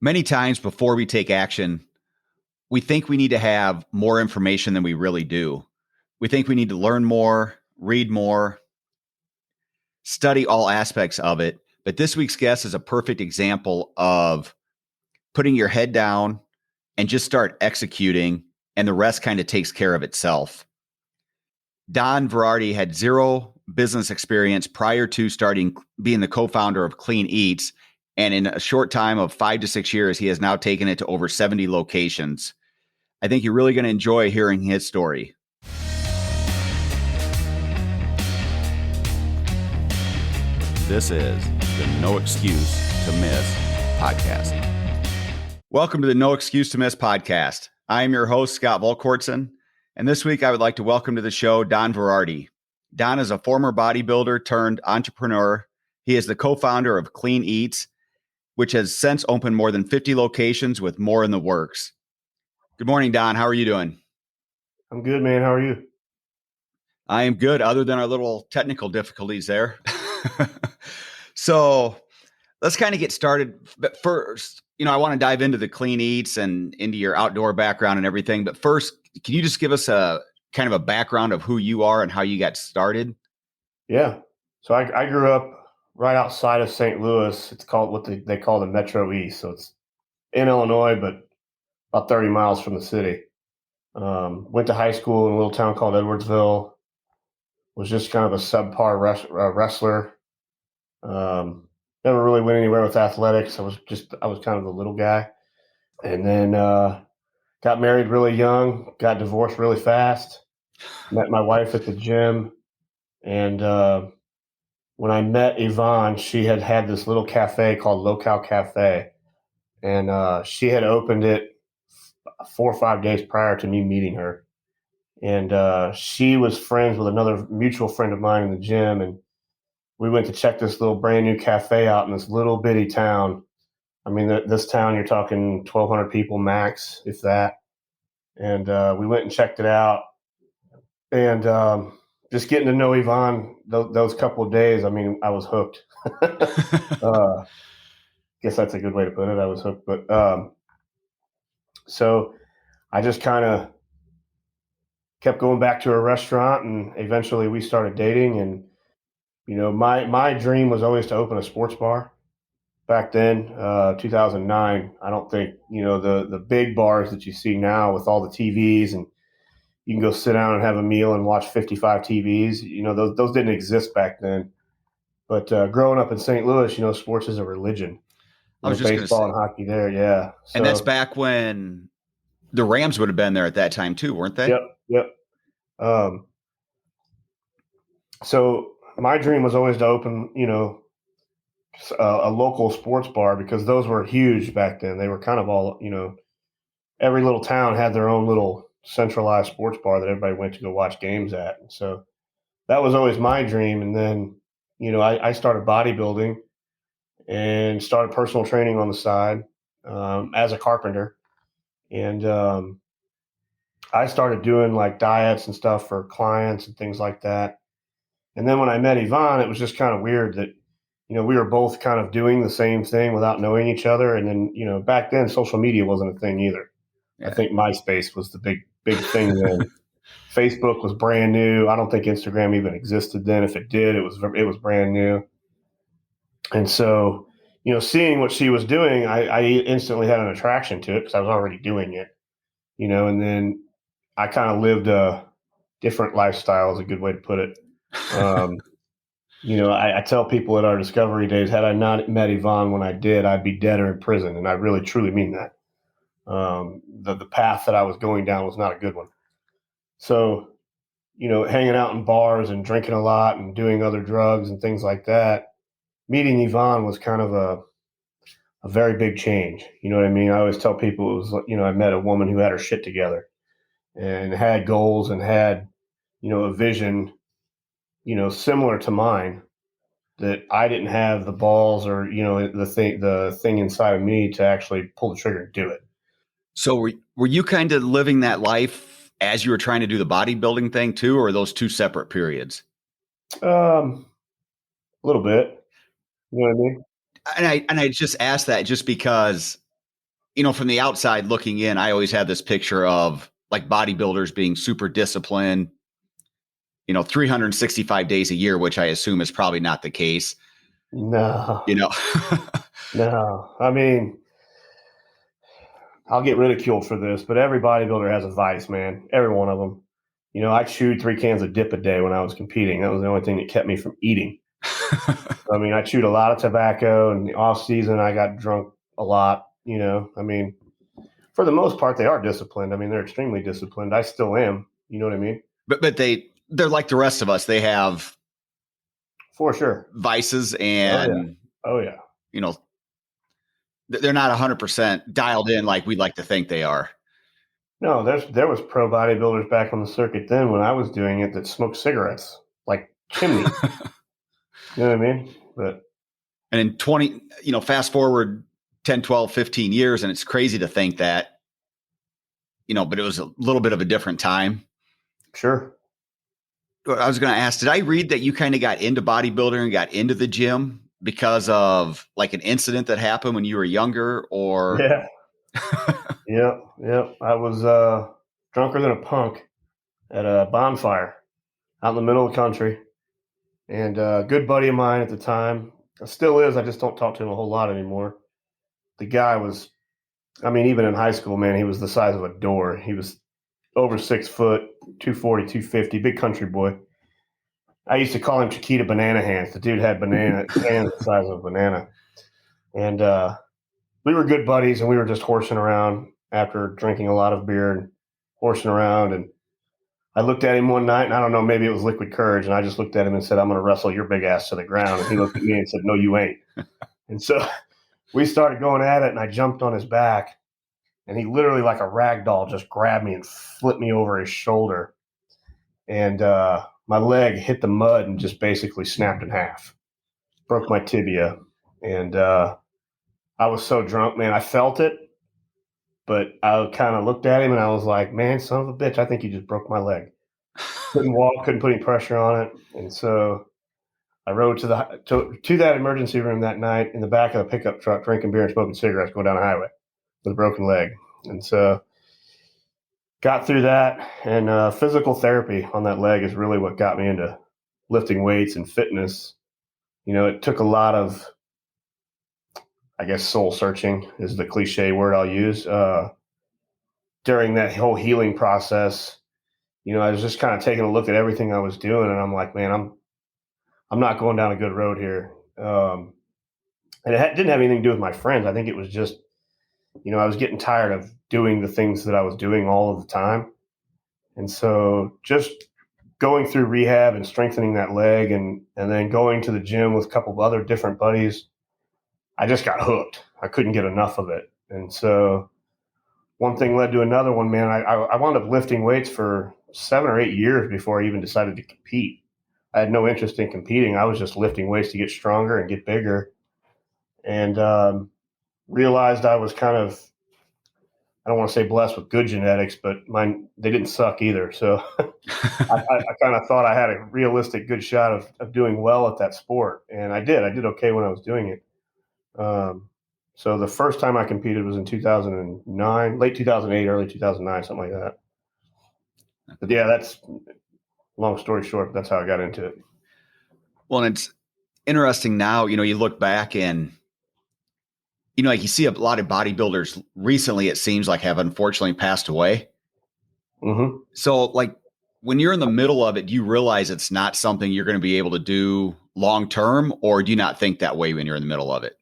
Many times before we take action, we think we need to have more information than we really do. We think we need to learn more, read more, study all aspects of it. But this week's guest is a perfect example of putting your head down and just start executing, and the rest kind of takes care of itself. Don Varady had zero business experience prior to starting being the co-founder of Clean Eatz. And in a short time of 5 to 6 years, he has now taken it to over 70 locations. I think you're really going to enjoy hearing his story. This is the No Excuse to Miss podcast. Welcome to the No Excuse to Miss podcast. I am your host, Scott Volkortson, and this week I would like to welcome to the show Don Varady. Don is a former bodybuilder turned entrepreneur. He is the co-founder of Clean Eatz, which has since opened more than 50 locations with more in the works. Good morning, Don. How are you doing? I'm good, man. How are you? I am good, other than our little technical difficulties there. So let's kind of get started. But first, I want to dive into the Clean Eatz and into your outdoor background and everything. But first, can you just give us a kind of a background of who you are and how you got started? Yeah. So I grew up right outside of St. Louis. It's called what they call the Metro East. So it's in Illinois, but about 30 miles from the city. Went to high school in a little town called Edwardsville. Was just kind of a subpar wrestler. Never really went anywhere with athletics. I was kind of the little guy. And then got married really young, got divorced really fast, met my wife at the gym. And when I met Yvonne, she had this little cafe called Local Cafe. And she had opened it 4 or 5 days prior to me meeting her. And she was friends with another mutual friend of mine in the gym. And we went to check this little brand new cafe out in this little bitty town. I mean, this town, you're talking 1,200 people max, if that. And we went and checked it out. And just getting to know Yvonne those couple of days, I mean, I was hooked. Guess that's a good way to put it. I was hooked. But so I just kind of kept going back to her restaurant, and eventually we started dating. And my dream was always to open a sports bar. Back then, 2009, I don't think the big bars that you see now with all the TVs, and you can go sit down and have a meal and watch 55 TVs. Those didn't exist back then. But growing up in St. Louis, sports is a religion. I was just baseball and hockey there, yeah. So, and that's back when the Rams would have been there at that time too, weren't they? Yep. So my dream was always to open, a local sports bar, because those were huge back then. They were kind of all, every little town had their own little centralized sports bar that everybody went to go watch games at. And so that was always my dream. And then, I started bodybuilding and started personal training on the side as a carpenter. And I started doing like diets and stuff for clients and things like that. And then when I met Yvonne, it was just kind of weird that, we were both kind of doing the same thing without knowing each other. And then, back then, social media wasn't a thing either. Yeah. I think MySpace was the big thing then. Facebook was brand new. I don't think Instagram even existed then. If it did, it was brand new. And so, seeing what she was doing, I instantly had an attraction to it because I was already doing it, and then I kind of lived a different lifestyle, is a good way to put it. I tell people at our discovery days, had I not met Yvonne when I did, I'd be dead or in prison. And I really, truly mean that. The path that I was going down was not a good one. So, hanging out in bars and drinking a lot and doing other drugs and things like that, meeting Yvonne was kind of a very big change. You know what I mean? I always tell people it was, I met a woman who had her shit together and had goals and had, a vision, similar to mine, that I didn't have the balls or, the thing inside of me to actually pull the trigger and do it. So were you kind of living that life as you were trying to do the bodybuilding thing too, or are those two separate periods? A little bit. You know what I mean? And I just asked that just because from the outside looking in, I always had this picture of like bodybuilders being super disciplined, 365 days a year, which I assume is probably not the case. No, no. I mean, I'll get ridiculed for this, but every bodybuilder has a vice, man. Every one of them. I chewed 3 cans of dip a day when I was competing. That was the only thing that kept me from eating. I mean, I chewed a lot of tobacco, and the off season I got drunk a lot. I mean, for the most part, they are disciplined. I mean, they're extremely disciplined. I still am. You know what I mean? But they're like the rest of us. They have for sure vices, and oh yeah. They're not 100% dialed in like we'd like to think they are. No, there was pro bodybuilders back on the circuit then when I was doing it that smoked cigarettes like chimneys. You know what I mean? And in 20, fast forward 10, 12, 15 years, and it's crazy to think that, but it was a little bit of a different time. Sure. I was going to ask, did I read that you kind of got into bodybuilding and got into the gym because of like an incident that happened when you were younger, or? Yeah. Yep. I was drunker than a punk at a bonfire out in the middle of the country. And a good buddy of mine at the time, still is, I just don't talk to him a whole lot anymore. The guy was, even in high school, man, he was the size of a door. He was over 6 foot, 240, 250, big country boy. I used to call him Chiquita Banana Hands. The dude had banana hands the size of a banana. And we were good buddies, and we were just horsing around after drinking a lot of beer and horsing around. And I looked at him one night, and I don't know, maybe it was liquid courage, and I just looked at him and said, "I'm going to wrestle your big ass to the ground." And he looked at me and said, "No, you ain't." And so we started going at it, and I jumped on his back, and he literally, like a rag doll, just grabbed me and flipped me over his shoulder. And my leg hit the mud and just basically snapped in half, broke my tibia. And I was so drunk, man. I felt it, but I kind of looked at him and I was like, "Man, son of a bitch, I think you just broke my leg." Couldn't walk, couldn't put any pressure on it. And so I rode to that emergency room that night in the back of a pickup truck, drinking beer and smoking cigarettes, going down a highway with a broken leg. And so got through that, and physical therapy on that leg is really what got me into lifting weights and fitness. It took a lot of, I guess, soul searching is the cliche word I'll use. During that whole healing process, I was just kind of taking a look at everything I was doing, and I'm like, man, I'm not going down a good road here. And it didn't have anything to do with my friends. I think it was just, I was getting tired of doing the things that I was doing all of the time. And so just going through rehab and strengthening that leg, and then going to the gym with a couple of other different buddies, I just got hooked. I couldn't get enough of it. And so one thing led to another one, man. I wound up lifting weights for 7 or 8 years before I even decided to compete. I had no interest in competing. I was just lifting weights to get stronger and get bigger. And realized I was kind of, I don't want to say blessed with good genetics, but they didn't suck either. So I kind of thought I had a realistic good shot of doing well at that sport. And I did. I did okay when I was doing it. So the first time I competed was in 2009, late 2008, early 2009, something like that. But yeah, that's long story short. That's how I got into it. Well, and it's interesting now, you look back and, like you see a lot of bodybuilders recently, it seems like, have unfortunately passed away. Mm-hmm. So like when you're in the middle of it, do you realize it's not something you're going to be able to do long-term, or do you not think that way when you're in the middle of it?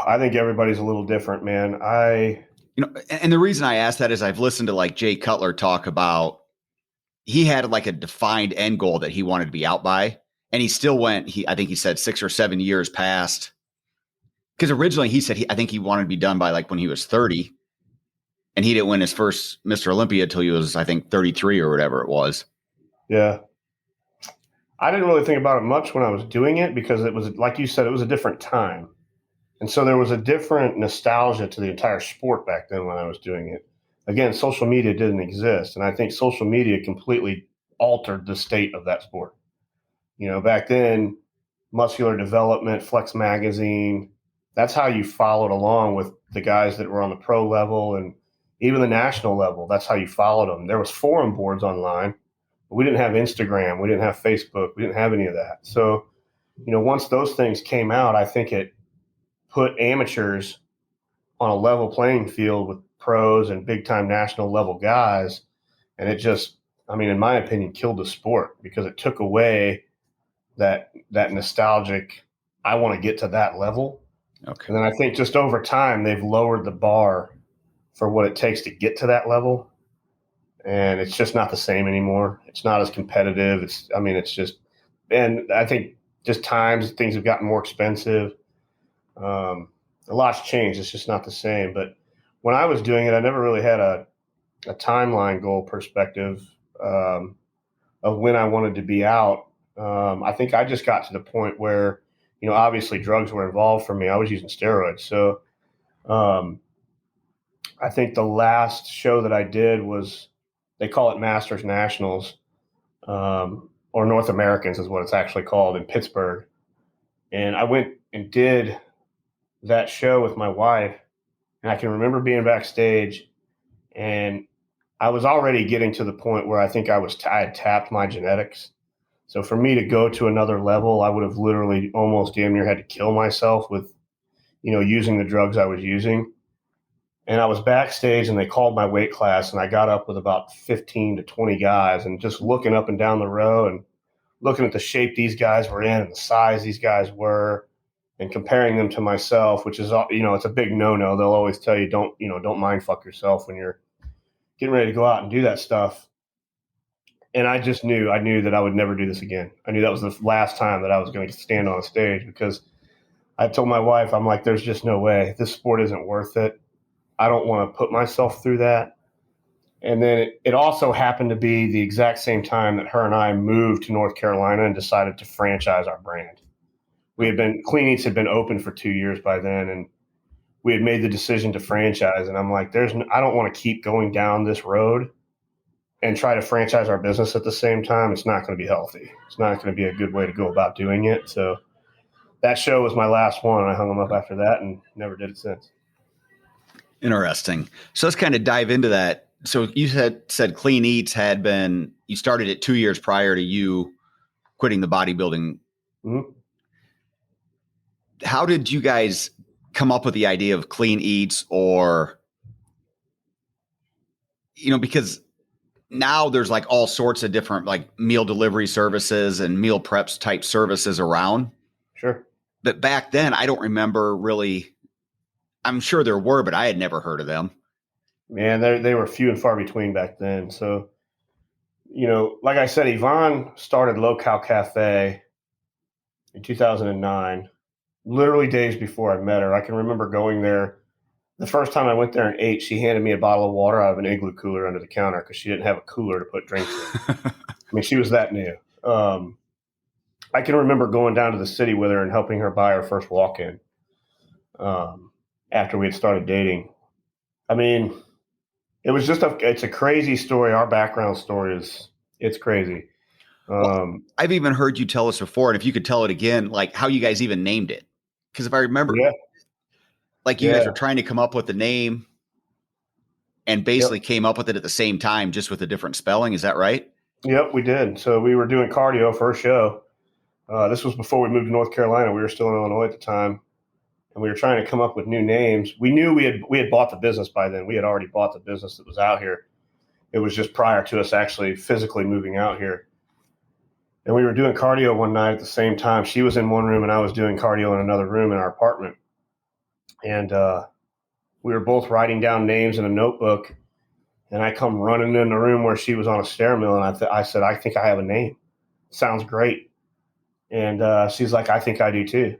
I think everybody's a little different, man. And the reason I ask that is I've listened to like Jay Cutler talk about, he had like a defined end goal that he wanted to be out by, and he still went, I think he said 6 or 7 years past, because originally he said, I think he wanted to be done by like when he was 30, and he didn't win his first Mr. Olympia till he was, I think, 33 or whatever it was. Yeah. I didn't really think about it much when I was doing it, because it was, like you said, it was a different time. And so there was a different nostalgia to the entire sport back then when I was doing it. Again, social media didn't exist. And I think social media completely altered the state of that sport. Back then, Muscular Development, Flex Magazine, that's how you followed along with the guys that were on the pro level and even the national level. That's how you followed them. There was forum boards online. We didn't have Instagram. We didn't have Facebook. We didn't have any of that. So, once those things came out, I think it put amateurs on a level playing field with pros and big time national level guys. And it just, in my opinion, killed the sport because it took away that nostalgic, I want to get to that level. Okay. And then I think just over time, they've lowered the bar for what it takes to get to that level. And it's just not the same anymore. It's not as competitive. It's just, and I think just things have gotten more expensive. A lot's changed. It's just not the same. But when I was doing it, I never really had a timeline goal perspective of when I wanted to be out. I think I just got to the point where, obviously drugs were involved for me. I was using steroids. So I think the last show that I did was, they call it Masters Nationals, or North Americans is what it's actually called, in Pittsburgh. And I went and did that show with my wife. And I can remember being backstage, and I was already getting to the point where I think I had tapped my genetics. So for me to go to another level, I would have literally almost damn near had to kill myself with, using the drugs I was using. And I was backstage, and they called my weight class, and I got up with about 15 to 20 guys, and just looking up and down the row and looking at the shape these guys were in and the size these guys were, and comparing them to myself, which is, it's a big no-no. They'll always tell you, don't mind fuck yourself when you're getting ready to go out and do that stuff. And I knew that I would never do this again. I knew that was the last time that I was going to stand on a stage, because I told my wife, I'm like, there's just no way. This sport isn't worth it. I don't want to put myself through that. And then it also happened to be the exact same time that her and I moved to North Carolina and decided to franchise our brand. Clean Eatz had been open for 2 years by then, and we had made the decision to franchise. And I'm like, I don't want to keep going down this road and try to franchise our business at the same time. It's not going to be healthy. It's not going to be a good way to go about doing it. So that show was my last one. I hung them up after that and never did it since. Interesting. So let's kind of dive into that. So you said Clean Eatz you started it 2 years prior to you quitting the bodybuilding. Mm-hmm. How did you guys come up with the idea of Clean Eatz? Or, because now there's like all sorts of different like meal delivery services and meal preps type services around. Sure. But back then, I don't remember really. I'm sure there were, but I had never heard of them. Man, they were few and far between back then. So, like I said, Yvonne started Low Cal Cafe in 2009, literally days before I met her. I can remember going there. The first time I went there and ate, she handed me a bottle of water out of an igloo cooler under the counter because she didn't have a cooler to put drinks in. She was that new. I can remember going down to the city with her and helping her buy her first walk-in after we had started dating. It was it's a crazy story. Our background story it's crazy. I've even heard you tell us before, and if you could tell it again, like how you guys even named it. Because if I remember, you guys were trying to come up with the name and basically came up with it at the same time, just with a different spelling. Is that right? Yep, we did. So we were doing cardio for a show. This was before we moved to North Carolina. We were still in Illinois at the time. And we were trying to come up with new names. We knew we had bought the business by then. We had already bought the business that was out here. It was just prior to us actually physically moving out here. And we were doing cardio one night at the same time. She was in one room and I was doing cardio in another room in our apartment. And we were both writing down names in a notebook. And I come running in the room where she was on a stair mill. And I said, I think I have a name. Sounds great. And she's like, I think I do too.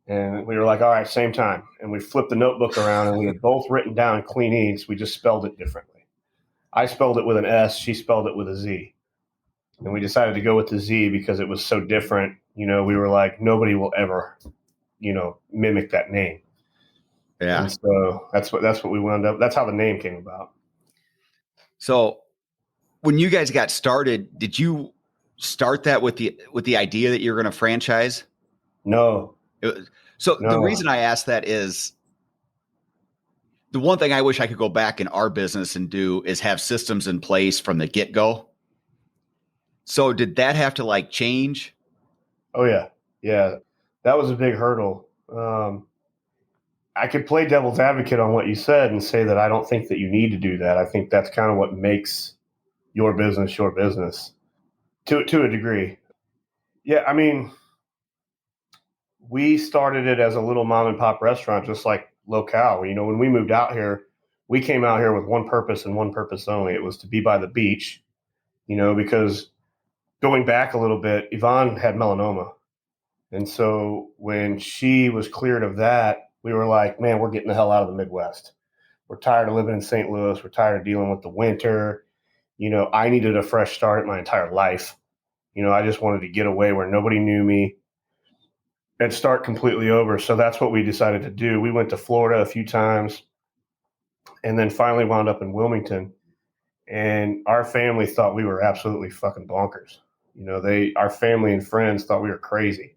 And we were like, all right, same time. And we flipped the notebook around and we had both written down Clean Eatz. We just spelled it differently. I spelled it with an S. She spelled it with a Z. And we decided to go with the Z because it was so different. We were like, nobody will ever, mimic that name. Yeah. And so that's what we wound up. That's how the name came about. So when you guys got started, did you start that with the idea that you're going to franchise? No. So the No. reason I ask that is the one thing I wish I could go back in our business and do is have systems in place from the get-go. So did that have to like change? Oh yeah. Yeah. That was a big hurdle. I could play devil's advocate on what you said and say that I don't think that you need to do that. I think that's kind of what makes your business to a degree. Yeah, I mean, we started it as a little mom and pop restaurant, just like locale. You know, when we moved out here, we came out here with one purpose and one purpose only. It was to be by the beach, you know, because going back a little bit, Yvonne had melanoma. And so when she was cleared of that, we were like, man, we're getting the hell out of the Midwest. We're tired of living in St. Louis. We're tired of dealing with the winter. You know, I needed a fresh start at my entire life. You know, I just wanted to get away where nobody knew me and start completely over. So that's what we decided to do. We went to Florida a few times and then finally wound up in Wilmington. And our family thought we were absolutely fucking bonkers. You know, our family and friends thought we were crazy.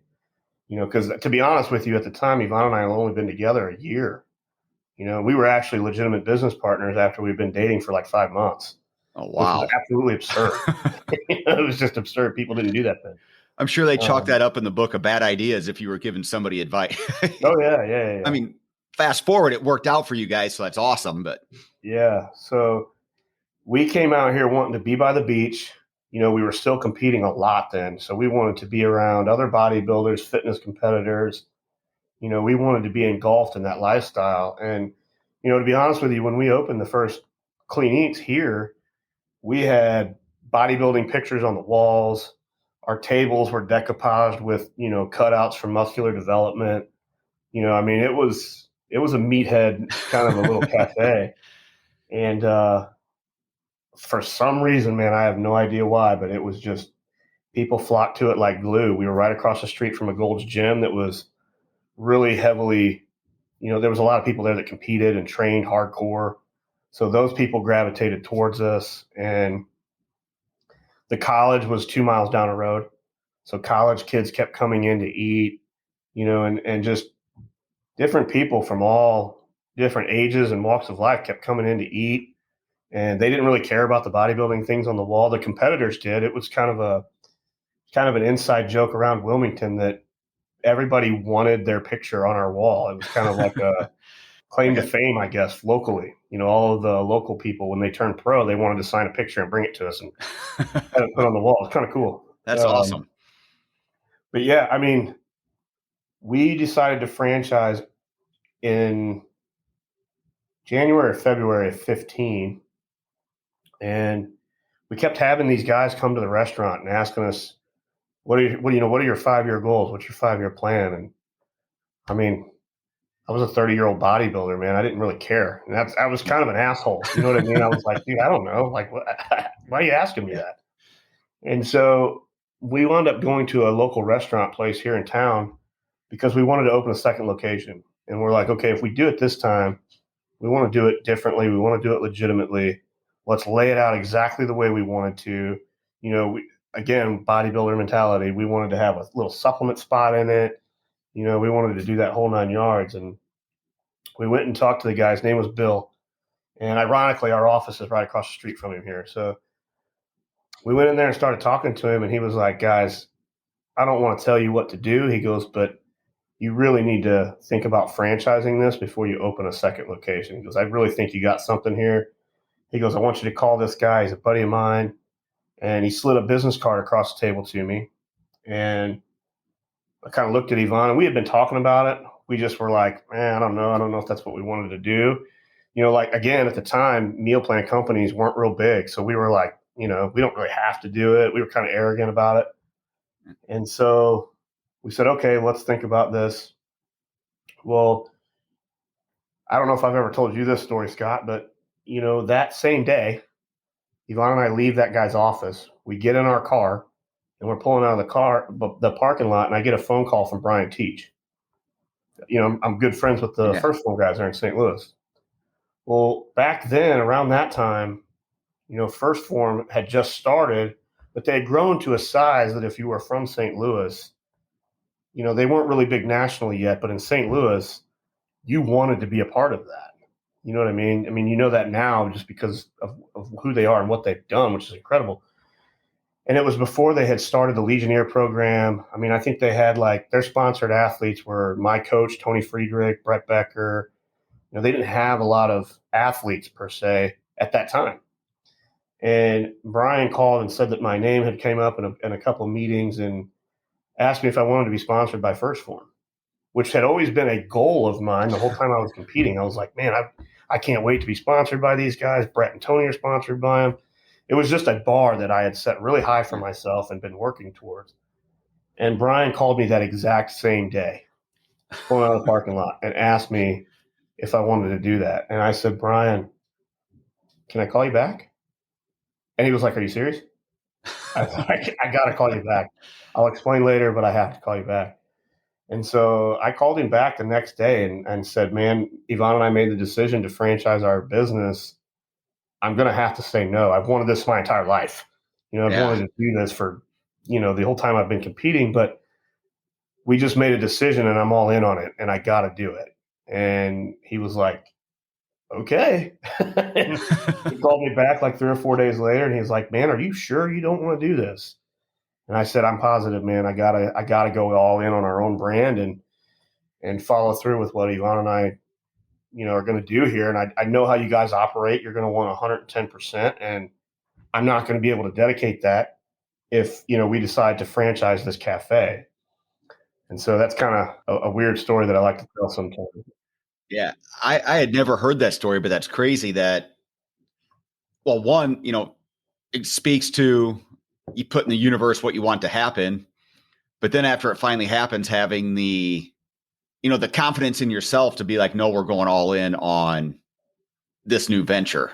You know, because to be honest with you, at the time, Yvonne and I had only been together a year. You know, we were actually legitimate business partners after we'd been dating for like 5 months. Oh, Which wow. was absolutely absurd. It was just absurd. People didn't do that then. I'm sure they chalked that up in the book of bad ideas if you were giving somebody advice. Oh, yeah. I mean, fast forward, it worked out for you guys, so that's awesome. But yeah, so we came out here wanting to be by the beach. You know, we were still competing a lot then. So we wanted to be around other bodybuilders, fitness competitors. You know, we wanted to be engulfed in that lifestyle. And, you know, to be honest with you, when we opened the first Clean Eats here, we had bodybuilding pictures on the walls. Our tables were decoupaged with, you know, cutouts for muscular development. You know, I mean, it was a meathead kind of a little cafe. And for some reason, man, I have no idea why, but it was just people flocked to it like glue. We were right across the street from a Gold's Gym that was really heavily, you know, there was a lot of people there that competed and trained hardcore. So those people gravitated towards us. And the college was 2 miles down the road. So college kids kept coming in to eat, you know, and just different people from all different ages and walks of life kept coming in to eat. And they didn't really care about the bodybuilding things on the wall. The competitors did. It was kind of an inside joke around Wilmington that everybody wanted their picture on our wall. It was kind of like a claim to fame, I guess, locally. You know, all of the local people, when they turned pro, they wanted to sign a picture and bring it to us and have it put on the wall. It's kind of cool. That's awesome. But yeah, I mean, we decided to franchise in January or February of 15. And we kept having these guys come to the restaurant and asking us, what are your 5-year goals? What's your 5-year plan? And I mean, I was a 30-year-old bodybuilder, man. I didn't really care. And I was kind of an asshole. You know what I mean? I was like, dude, I don't know. Like, why are you asking me that? And so we wound up going to a local restaurant place here in town because we wanted to open a second location. And we're like, okay, if we do it this time, we want to do it differently. We want to do it legitimately. Let's lay it out exactly the way we wanted to. You know, again, bodybuilder mentality. We wanted to have a little supplement spot in it. You know, we wanted to do that whole 9 yards. And we went and talked to the guy. His name was Bill. And ironically, our office is right across the street from him here. So we went in there and started talking to him. And he was like, guys, I don't want to tell you what to do. He goes, but you really need to think about franchising this before you open a second location. He goes, I really think you got something here. He goes, I want you to call this guy. He's a buddy of mine. And he slid a business card across the table to me. And I kind of looked at Yvonne, and we had been talking about it. We just were like, man, I don't know. I don't know if that's what we wanted to do. You know, like, again, at the time, meal plan companies weren't real big. So we were like, you know, we don't really have to do it. We were kind of arrogant about it. And so we said, okay, let's think about this. Well, I don't know if I've ever told you this story, Scott, but, you know, that same day, Yvonne and I leave that guy's office. We get in our car, and we're pulling out of the parking lot, and I get a phone call from Brian Teach. You know, I'm good friends with the First Form guys there in St. Louis. Well, back then, around that time, you know, First Form had just started, but they had grown to a size that if you were from St. Louis, they weren't really big nationally yet, but in St. Louis, you wanted to be a part of that. You know what I mean? I mean, you know that now just because of who they are and what they've done, which is incredible. And it was before they had started the Legionnaire program. I mean, I think they had their sponsored athletes were my coach, Tony Friedrich, Brett Becker. They didn't have a lot of athletes per se at that time. And Brian called and said that my name had came up in a couple of meetings and asked me if I wanted to be sponsored by First Form, which had always been a goal of mine the whole time I was competing. I was like, man, I can't wait to be sponsored by these guys. Brett and Tony are sponsored by them. It was just a bar that I had set really high for myself and been working towards. And Brian called me that exact same day, pulling out of the parking lot, and asked me if I wanted to do that. And I said, Brian, can I call you back? And he was like, are you serious? I was like, I got to call you back. I'll explain later, but I have to call you back. And so I called him back the next day and said, man, Yvonne and I made the decision to franchise our business. I'm going to have to say no. I've wanted this my entire life. I've wanted to do this for, the whole time I've been competing, but we just made a decision and I'm all in on it and I got to do it. And he was like, okay. And he called me back 3 or 4 days later and he's like, man, are you sure you don't want to do this? And I said, I'm positive, man. I gotta go all in on our own brand and follow through with what Yvonne and I, are going to do here. And I know how you guys operate. You're going to want 110%. And I'm not going to be able to dedicate that if, we decide to franchise this cafe. And so that's kind of a weird story that I like to tell sometimes. Yeah. I had never heard that story, but that's crazy that, well, one, it speaks to you put in the universe what you want to happen, but then after it finally happens, having the confidence in yourself to be like, no, we're going all in on this new venture.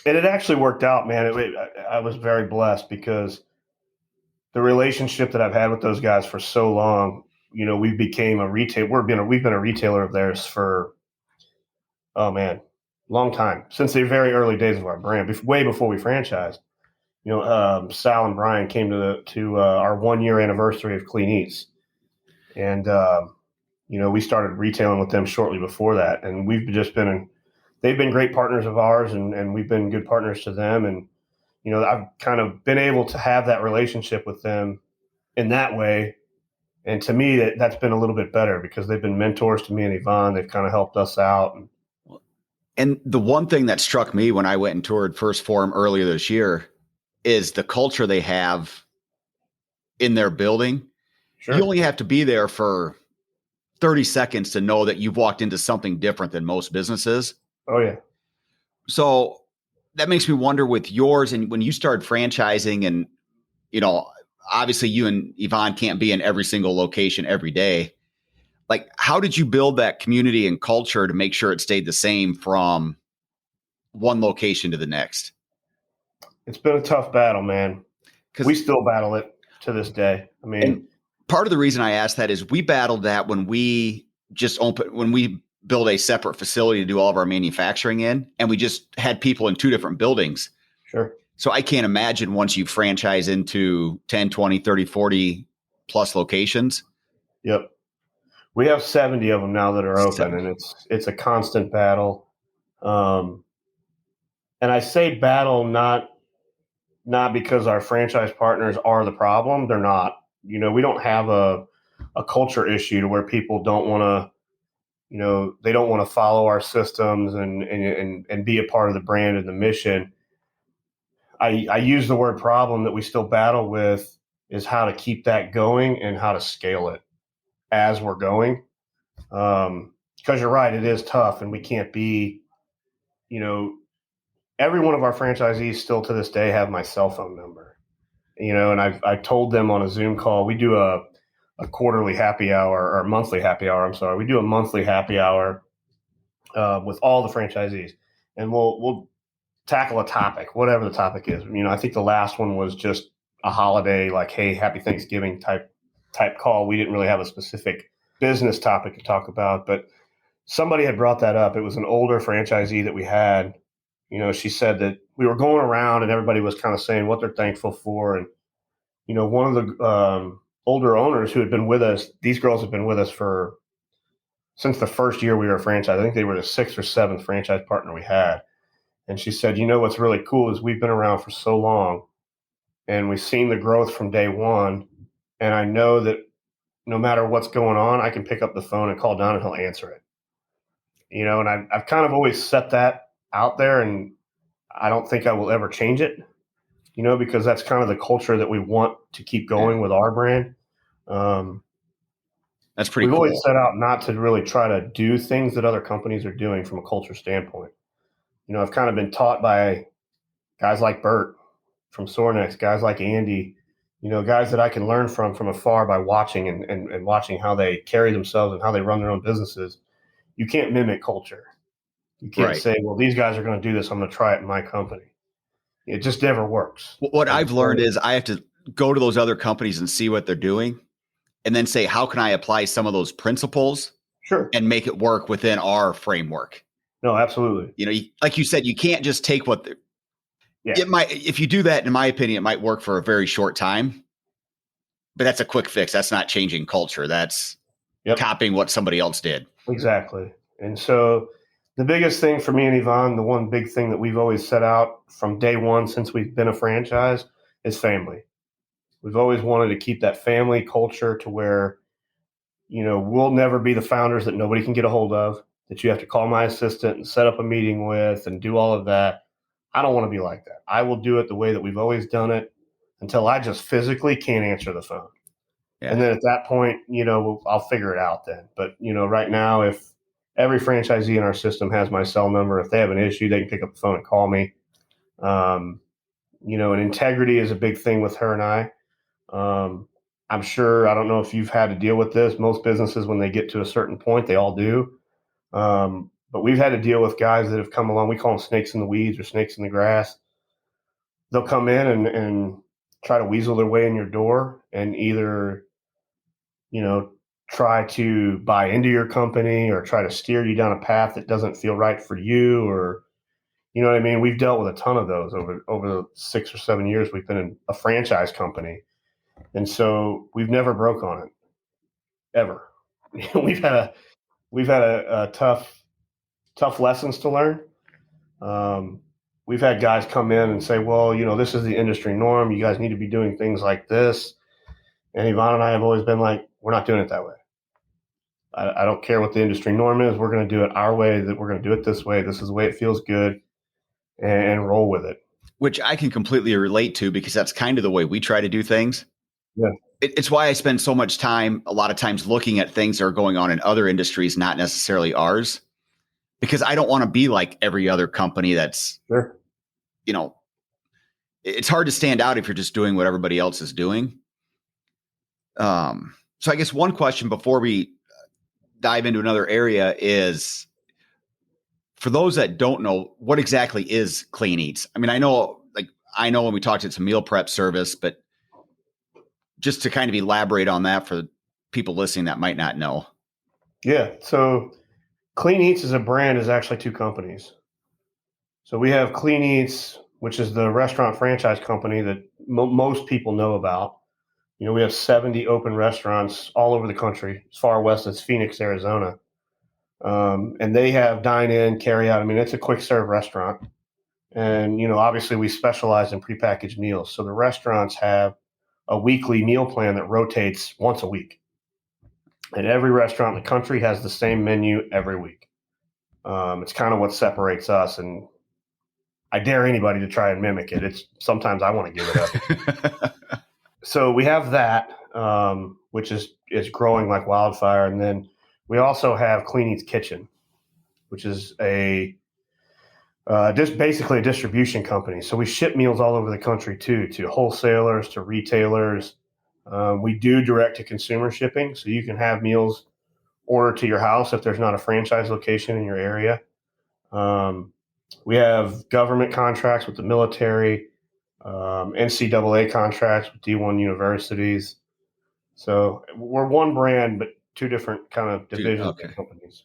And it actually worked out, man. I was very blessed because the relationship that I've had with those guys for so long, we became a retailer. We've been a retailer of theirs for, oh man, long time, since the very early days of our brand, way before we franchised. Sal and Brian came to our 1 year anniversary of Clean Eatz. And, we started retailing with them shortly before that. And we've just they've been great partners of ours and we've been good partners to them. And, I've kind of been able to have that relationship with them in that way. And to me, that's been a little bit better because they've been mentors to me and Yvonne. They've kind of helped us out. And the one thing that struck me when I went and toured First Form earlier this year is the culture they have in their building. Sure. You only have to be there for 30 seconds to know that you've walked into something different than most businesses. Oh, yeah. So that makes me wonder with yours, and when you started franchising and, obviously you and Yvonne can't be in every single location every day. How did you build that community and culture to make sure it stayed the same from one location to the next? It's been a tough battle, man. We still battle it to this day. I mean, part of the reason I asked that is we battled that when we built a separate facility to do all of our manufacturing in, and we just had people in 2 different buildings. Sure. So I can't imagine once you franchise into 10, 20, 30, 40 plus locations. Yep. We have 70 of them now that are open, and it's a constant battle. And I say battle not because our franchise partners are the problem. They're not. We don't have a culture issue to where people don't want to, they don't want to follow our systems and be a part of the brand and the mission. I use the word problem that we still battle with is how to keep that going and how to scale it as we're going. Because you're right, it is tough and we can't be, every one of our franchisees still to this day have my cell phone number, and I told them on a Zoom call, we do a quarterly happy hour or monthly happy hour. I'm sorry. We do a monthly happy hour with all the franchisees, and we'll tackle a topic, whatever the topic is. I think the last one was just a holiday, like, hey, happy Thanksgiving type call. We didn't really have a specific business topic to talk about, but somebody had brought that up. It was an older franchisee that we had. She said that we were going around and everybody was kind of saying what they're thankful for. And, one of the older owners who had been with us. These girls have been with us since the first year we were a franchise. I think they were the 6th or 7th franchise partner we had. And she said, what's really cool is we've been around for so long and we've seen the growth from day one. And I know that no matter what's going on, I can pick up the phone and call Don and he'll answer it. And I've kind of always set that out there, and I don't think I will ever change it, because that's kind of the culture that we want to keep going with our brand. That's pretty We've cool. always set out not to really try to do things that other companies are doing from a culture standpoint. I've kind of been taught by guys like Bert from Sornex, guys like Andy, guys that I can learn from afar by watching and watching how they carry themselves and how they run their own businesses. You can't mimic culture. You can't say, well, these guys are going to do this, I'm going to try it in my company. It just never works. What I've learned is I have to go to those other companies and see what they're doing and then say, how can I apply some of those principles and make it work within our framework? No, absolutely. Like you said, you can't just take it might, if you do that, in my opinion, it might work for a very short time, but that's a quick fix. That's not changing culture. That's copying what somebody else did. Exactly. And so the biggest thing for me and Yvonne, the one big thing that we've always set out from day one since we've been a franchise is family. We've always wanted to keep that family culture to where, we'll never be the founders that nobody can get a hold of, that you have to call my assistant and set up a meeting with and do all of that. I don't want to be like that. I will do it the way that we've always done it until I just physically can't answer the phone. Yeah. And then at that point, I'll figure it out then. But, right now, if every franchisee in our system has my cell number, if they have an issue, they can pick up the phone and call me. And integrity is a big thing with her and I. I'm sure, I don't know if you've had to deal with this. Most businesses, when they get to a certain point, they all do. But we've had to deal with guys that have come along. We call them snakes in the weeds or snakes in the grass. They'll come in and try to weasel their way in your door and either try to buy into your company or try to steer you down a path that doesn't feel right for you, or, you know what I mean? We've dealt with a ton of those over the 6 or 7 years we've been in a franchise company. And so we've never broke on it, ever. We've had a tough lessons to learn. We've had guys come in and say, well, this is the industry norm. You guys need to be doing things like this. And Yvonne and I have always been like, we're not doing it that way. I don't care what the industry norm is. We're going to do it our way, that we're going to do it this way. This is the way it feels good, and roll with it. Which I can completely relate to, because that's kind of the way we try to do things. Yeah. It's why I spend so much time, a lot of times, looking at things that are going on in other industries, not necessarily ours, because I don't want to be like every other company that's, it's hard to stand out if you're just doing what everybody else is doing. So I guess one question before we dive into another area is, for those that don't know, what exactly is Clean Eats? I mean, I know when we talked, it's a meal prep service, but just to kind of elaborate on that for people listening that might not know. Yeah. So Clean Eats as a brand is actually 2 companies. So we have Clean Eats, which is the restaurant franchise company that most people know about. We have 70 open restaurants all over the country, as far west as Phoenix, Arizona. And they have dine-in, carry-out. I mean, it's a quick-serve restaurant. And, obviously we specialize in prepackaged meals. So the restaurants have a weekly meal plan that rotates once a week. And every restaurant in the country has the same menu every week. It's kind of what separates us. And I dare anybody to try and mimic it. Sometimes I want to give it up. So we have that, which is growing like wildfire. And then we also have Clean Eats Kitchen, which is just basically a distribution company. So we ship meals all over the country too, to wholesalers, to retailers. We do direct to consumer shipping. So you can have meals ordered to your house if there's not a franchise location in your area. We have government contracts with the military, NCAA contracts with D1 universities. So we're one brand, but 2 different kind of divisions of companies.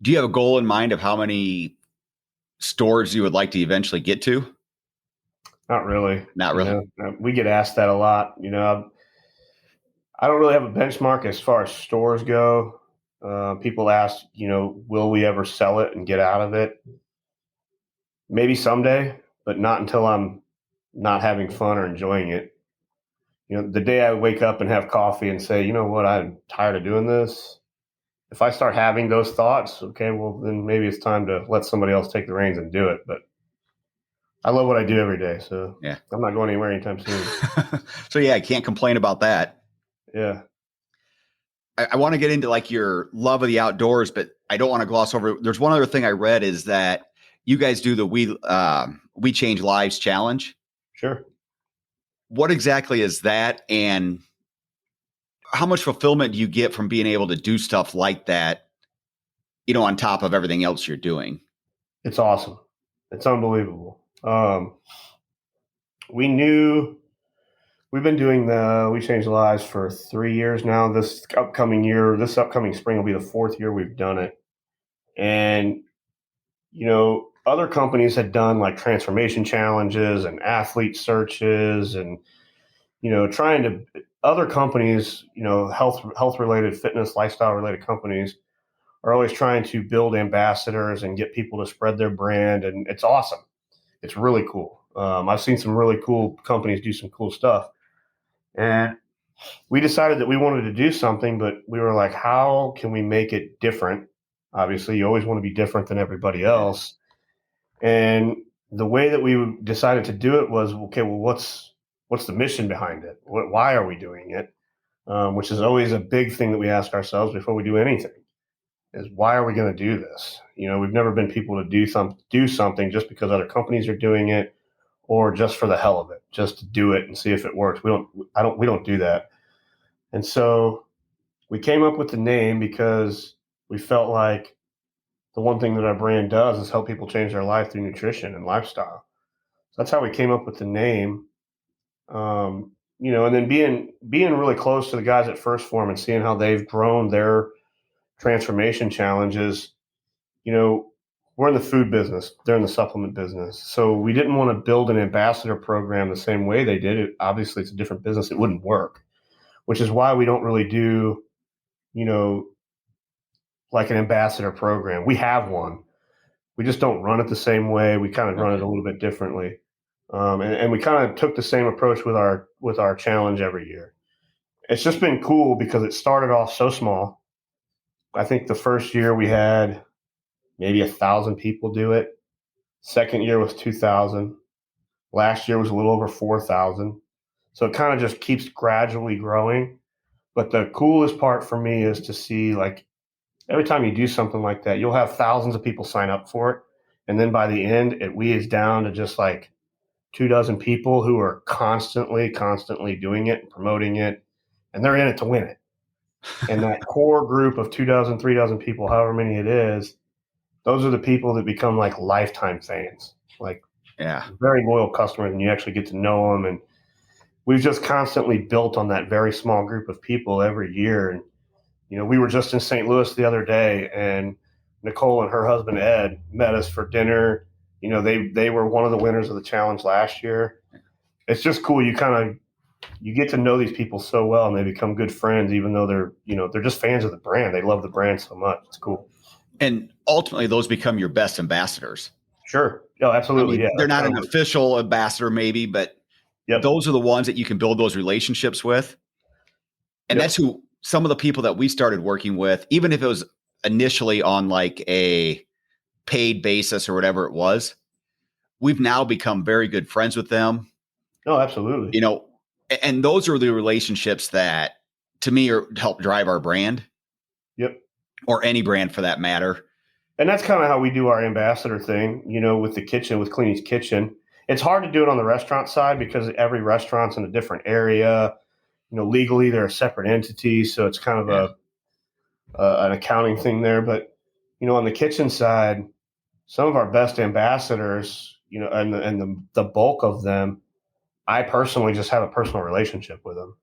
Do you have a goal in mind of how many stores you would like to eventually get to? Not really. Not really. We get asked that a lot. I don't really have a benchmark as far as stores go. People ask, will we ever sell it and get out of it? Maybe someday, but not until I'm not having fun or enjoying it. The day I wake up and have coffee and say, you know what, I'm tired of doing this. If I start having those thoughts, okay, well, then maybe it's time to let somebody else take the reins and do it. But I love what I do every day, so Yeah. I'm not going anywhere anytime soon. So yeah, I can't complain about that. Yeah. I want to get into like your love of the outdoors, but I don't want to gloss over. There's one other thing I read is that you guys do the We Change Lives challenge. Sure. What exactly is that, and how much fulfillment do you get from being able to do stuff like that, on top of everything else you're doing? It's awesome. It's unbelievable. We've been doing the We Change Lives for 3 years now. This upcoming spring will be the 4th year we've done it. And, other companies had done like transformation challenges and athlete searches and, other companies, health related, fitness, lifestyle related companies are always trying to build ambassadors and get people to spread their brand. And it's awesome. It's really cool. I've seen some really cool companies do some cool stuff. And we decided that we wanted to do something, but we were like, how can we make it different? Obviously, you always want to be different than everybody else. And the way that we decided to do it was, okay, well, what's the mission behind it? Why are we doing it? Which is always a big thing that we ask ourselves before we do anything is why are we going to do this? We've never been people to do something just because other companies are doing it or just for the hell of it, just to do it and see if it works. We don't do that. And so we came up with the name because we felt like the one thing that our brand does is help people change their life through nutrition and lifestyle. So that's how we came up with the name. And then being really close to the guys at First Form and seeing how they've grown their transformation challenges, we're in the food business. They're in the supplement business. So we didn't want to build an ambassador program the same way they did it. Obviously, it's a different business. It wouldn't work, which is why we don't really do, like an ambassador program. We have one. We just don't run it the same way. We kind of run it a little bit differently. And we kind of took the same approach with our challenge every year. It's just been cool because it started off so small. I think the first year we had maybe 1,000 people do it. Second year was 2,000. Last year was a little over 4,000. So it kind of just keeps gradually growing. But the coolest part for me is to see, like, every time you do something like that, you'll have thousands of people sign up for it. And then by the end, it weeds down to just like 24 people who are constantly doing it and promoting it. And they're in it to win it. And that core group of 2,000, 3,000 people, however many it is, those are the people that become like lifetime fans, like very loyal customers, and you actually get to know them. And we've just constantly built on that very small group of people every year. And, we were just in St. Louis the other day, and Nicole and her husband, Ed, met us for dinner. They were one of the winners of the challenge last year. It's just cool. You get to know these people so well, and they become good friends, even though they're just fans of the brand. They love the brand so much. It's cool. And ultimately, those become your best ambassadors. Sure. Oh, absolutely. They're not an official ambassador, maybe, but those are the ones that you can build those relationships with. And that's who some of the people that we started working with, even if it was initially on like a paid basis or whatever it was, we've now become very good friends with them. Oh, absolutely. And those are the relationships that, to me, help drive our brand. Yep. Or any brand for that matter. And that's kind of how we do our ambassador thing, with the kitchen, with Cleany's Kitchen. It's hard to do it on the restaurant side because every restaurant's in a different area. Legally they're a separate entity, so it's kind of an accounting thing there. But on the kitchen side, some of our best ambassadors, and the bulk of them, I personally just have a personal relationship with them.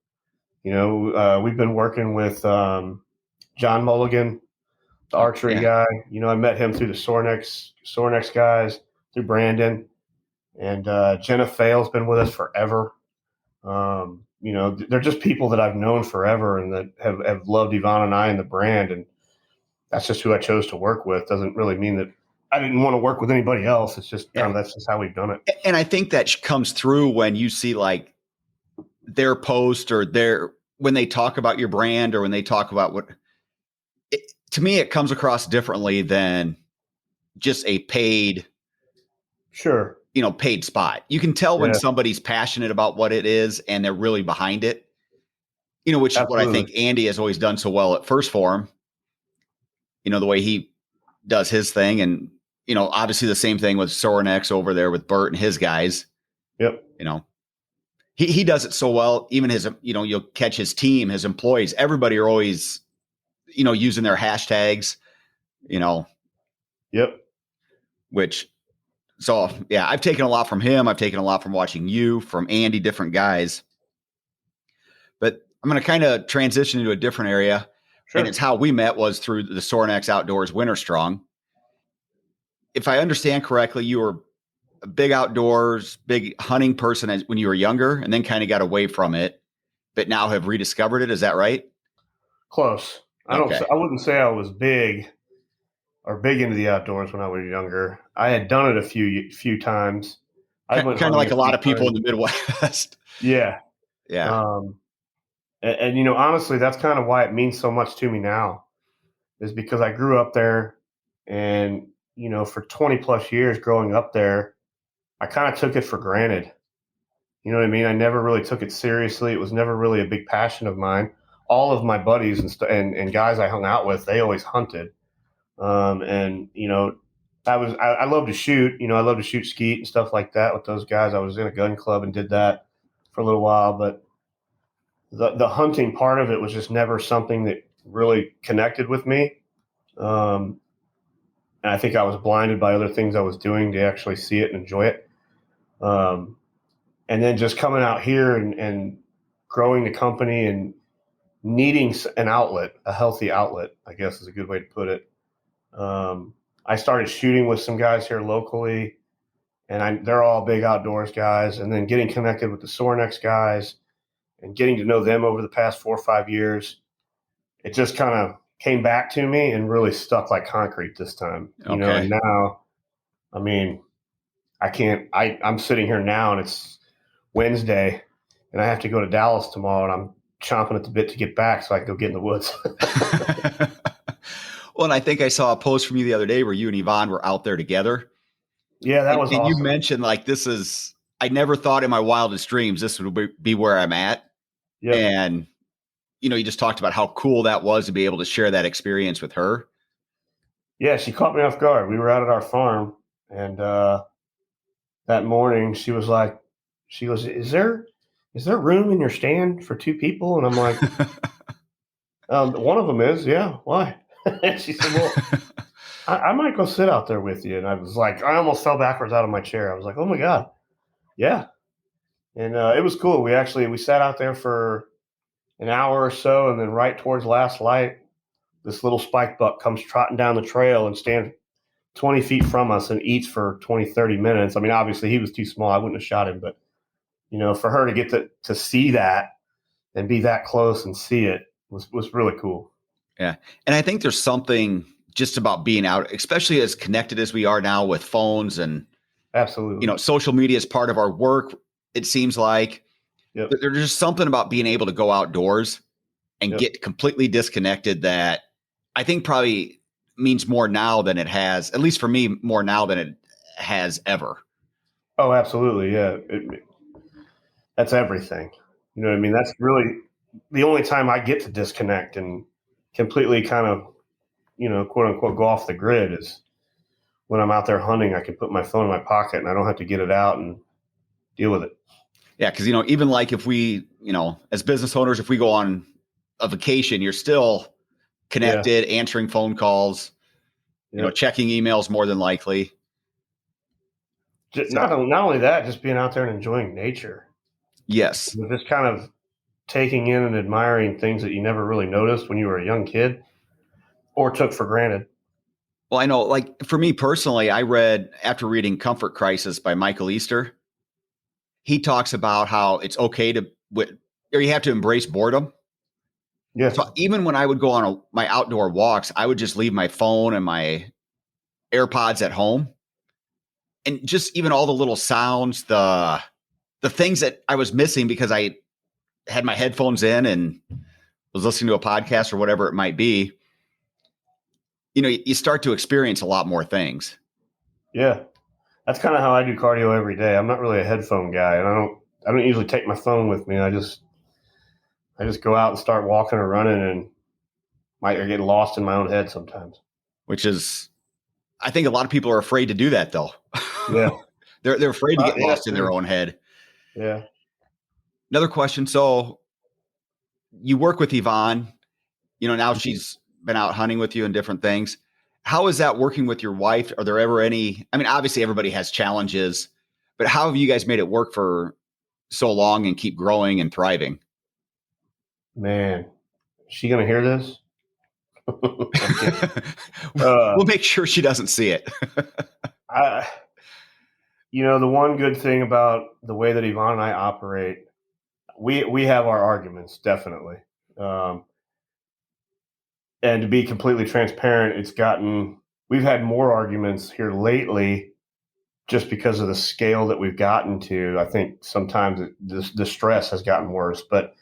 We've been working with John Mulligan, the archery guy. I met him through the Sornex guys, through Brandon, and Jenna Fale's been with us forever. they're just people that I've known forever and that have loved Yvonne and I and the brand. And that's just who I chose to work with. Doesn't really mean that I didn't want to work with anybody else. It's just kind of, that's just how we've done it. And I think that comes through when you see like their post or when they talk about your brand or when they talk about to me, it comes across differently than just a paid, paid spot. You can tell when somebody's passionate about what it is and they're really behind it, which is what I think Andy has always done so well at First Form, the way he does his thing. And, obviously the same thing with Sorinex over there with Bert and his guys. Yep. He does it so well. Even his, you'll catch his team, his employees, everybody are always, using their hashtags, Yep. So yeah, I've taken a lot from him. I've taken a lot from watching you, from Andy, different guys. But I'm going to kind of transition into a different area. Sure. And it's how we met was through the Sorinex Outdoors Winter Strong. If I understand correctly, you were a big outdoors, big hunting person when you were younger and then kind of got away from it, but now have rediscovered it. Is that right? Close. I wouldn't say I was big into the outdoors when I was younger. I had done it a few times. Kind of like a lot of people in the Midwest. Yeah. Yeah. And honestly, that's kind of why it means so much to me now, is because I grew up there and, for 20 plus years growing up there, I kind of took it for granted. You know what I mean? I never really took it seriously. It was never really a big passion of mine. All of my buddies and guys I hung out with, they always hunted. I love to shoot. I love to shoot skeet and stuff like that with those guys. I was in a gun club and did that for a little while, but the hunting part of it was just never something that really connected with me. And I think I was blinded by other things I was doing to actually see it and enjoy it. And then just coming out here and growing the company and needing an outlet, a healthy outlet, I guess is a good way to put it. I started shooting with some guys here locally, and they're all big outdoors guys. And then getting connected with the Sorinex guys and getting to know them over the past 4 or 5 years, it just kind of came back to me and really stuck like concrete this time. And now, I mean, I'm sitting here now and it's Wednesday and I have to go to Dallas tomorrow and I'm chomping at the bit to get back so I can go get in the woods. Well, and I think I saw a post from you the other day where you and Yvonne were out there together. Yeah, that was awesome. And you mentioned like, I never thought in my wildest dreams this would be where I'm at. Yep. And, you just talked about how cool that was to be able to share that experience with her. Yeah, she caught me off guard. We were out at our farm and that morning she goes, is there room in your stand for 2 people? And I'm like, one of them is, yeah, why? And she said, well, I might go sit out there with you. And I was like, I almost fell backwards out of my chair. I was like, oh my God. Yeah. And it was cool. We sat out there for an hour or so. And then right towards last light, this little spike buck comes trotting down the trail and stands 20 feet from us and eats for 20, 30 minutes. I mean, obviously he was too small. I wouldn't have shot him, but for her to get to see that and be that close and see it was really cool. Yeah. And I think there's something just about being out, especially as connected as we are now with phones and absolutely, social media is part of our work. It seems like there's just something about being able to go outdoors and get completely disconnected that I think probably means more now than it has, at least for me, more now than it has ever. Oh, absolutely. Yeah. That's everything. You know what I mean? That's really the only time I get to disconnect and completely kind of, quote unquote, go off the grid is when I'm out there hunting. I can put my phone in my pocket and I don't have to get it out and deal with it. Yeah. Cause even like if we, as business owners, if we go on a vacation, you're still connected, answering phone calls, checking emails more than likely. Not only that, just being out there and enjoying nature. Yes. Just kind of taking in and admiring things that you never really noticed when you were a young kid or took for granted. Well, I know, like for me personally, I read after reading Comfort Crisis by Michael Easter, he talks about how it's okay to or you have to embrace boredom. Yeah. So even when I would go on my outdoor walks, I would just leave my phone and my AirPods at home, and just even all the little sounds, the things that I was missing because I had my headphones in and was listening to a podcast or whatever it might be. You start to experience a lot more things. Yeah. That's kind of how I do cardio every day. I'm not really a headphone guy, and I don't usually take my phone with me. I just go out and start walking or running, and might get lost in my own head sometimes. Which is, I think a lot of people are afraid to do that though. Yeah. They're afraid to get Yeah, lost in their own head. Yeah. Another question. So you work with Yvonne, now she's been out hunting with you and different things. How is that working with your wife? Are there ever any, I mean, obviously everybody has challenges, but how have you guys made it work for so long and keep growing and thriving? Man, is she going to hear this? We'll make sure she doesn't see it. The one good thing about the way that Yvonne and I operate, we have our arguments, definitely. And to be completely transparent, we've had more arguments here lately just because of the scale that we've gotten to. I think sometimes the stress has gotten worse, but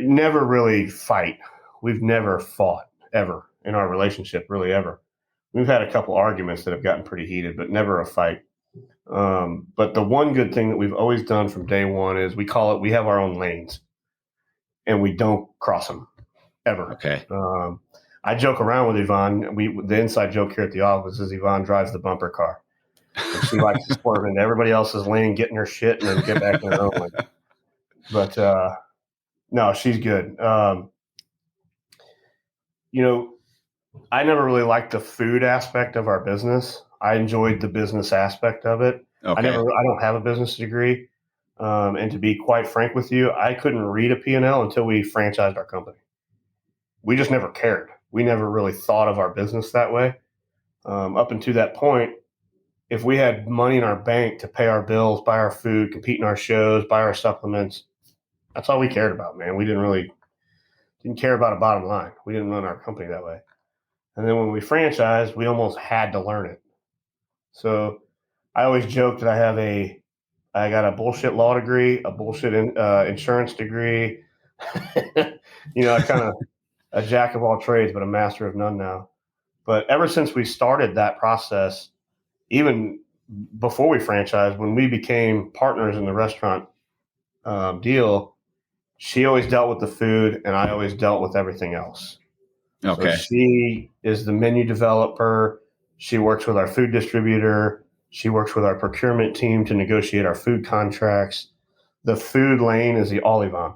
never really fight. We've never fought ever in our relationship, really ever. We've had a couple arguments that have gotten pretty heated, but never a fight. But the one good thing that we've always done from day one is we have our own lanes, and we don't cross them ever. Okay. I joke around with Yvonne. The inside joke here at the office is Yvonne drives the bumper car. And she likes to swerve into everybody else's lane, get in her shit, and then get back in her own lane. But no, she's good. I never really liked the food aspect of our business. I enjoyed the business aspect of it. Okay. I don't have a business degree. And to be quite frank with you, I couldn't read a P&L until we franchised our company. We just never cared. We never really thought of our business that way. Up until that point, if we had money in our bank to pay our bills, buy our food, compete in our shows, buy our supplements, that's all we cared about, man. We didn't care about a bottom line. We didn't run our company that way. And then when we franchised, we almost had to learn it. So I always joke that I got a bullshit law degree, a bullshit insurance degree. I kind of a jack of all trades, but a master of none now. But ever since we started that process, even before we franchised, when we became partners in the restaurant deal, she always dealt with the food and I always dealt with everything else. Okay. So she is the menu developer. She works with our food distributor. She works with our procurement team to negotiate our food contracts. The food lane is all Yvonne.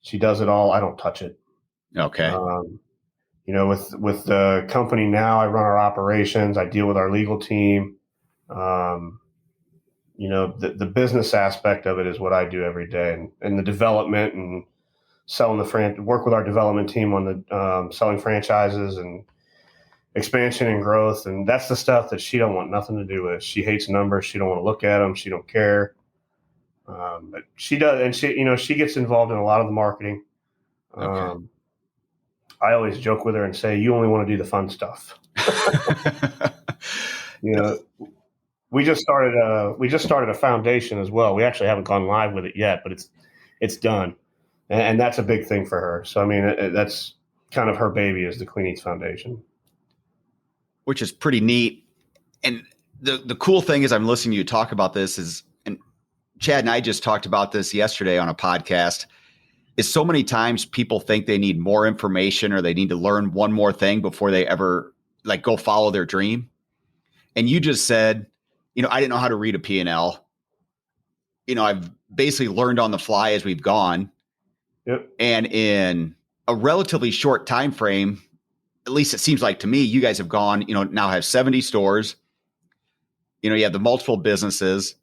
She does it all. I don't touch it. Okay. With the company now, I run our operations. I deal with our legal team. The business aspect of it is what I do every day, and the development and selling work with our development team on the selling franchises and expansion and growth. And that's the stuff that she don't want nothing to do with. She hates numbers. She don't want to look at them. She don't care. But she does. And she gets involved in a lot of the marketing. Okay. I always joke with her and say, you only want to do the fun stuff. We just started a foundation as well. We actually haven't gone live with it yet, but it's done. And that's a big thing for her. So, I mean, that's kind of her baby, is the Clean Eats Foundation. Which is pretty neat. And the cool thing is, I'm listening to you talk about this and Chad and I just talked about this yesterday on a podcast, is so many times people think they need more information or they need to learn one more thing before they ever go follow their dream. And you just said, I didn't know how to read a P&L. I've basically learned on the fly as we've gone. Yep. And in a relatively short time frame, at least it seems like to me, you guys have gone, now have 70 stores. You have the multiple businesses.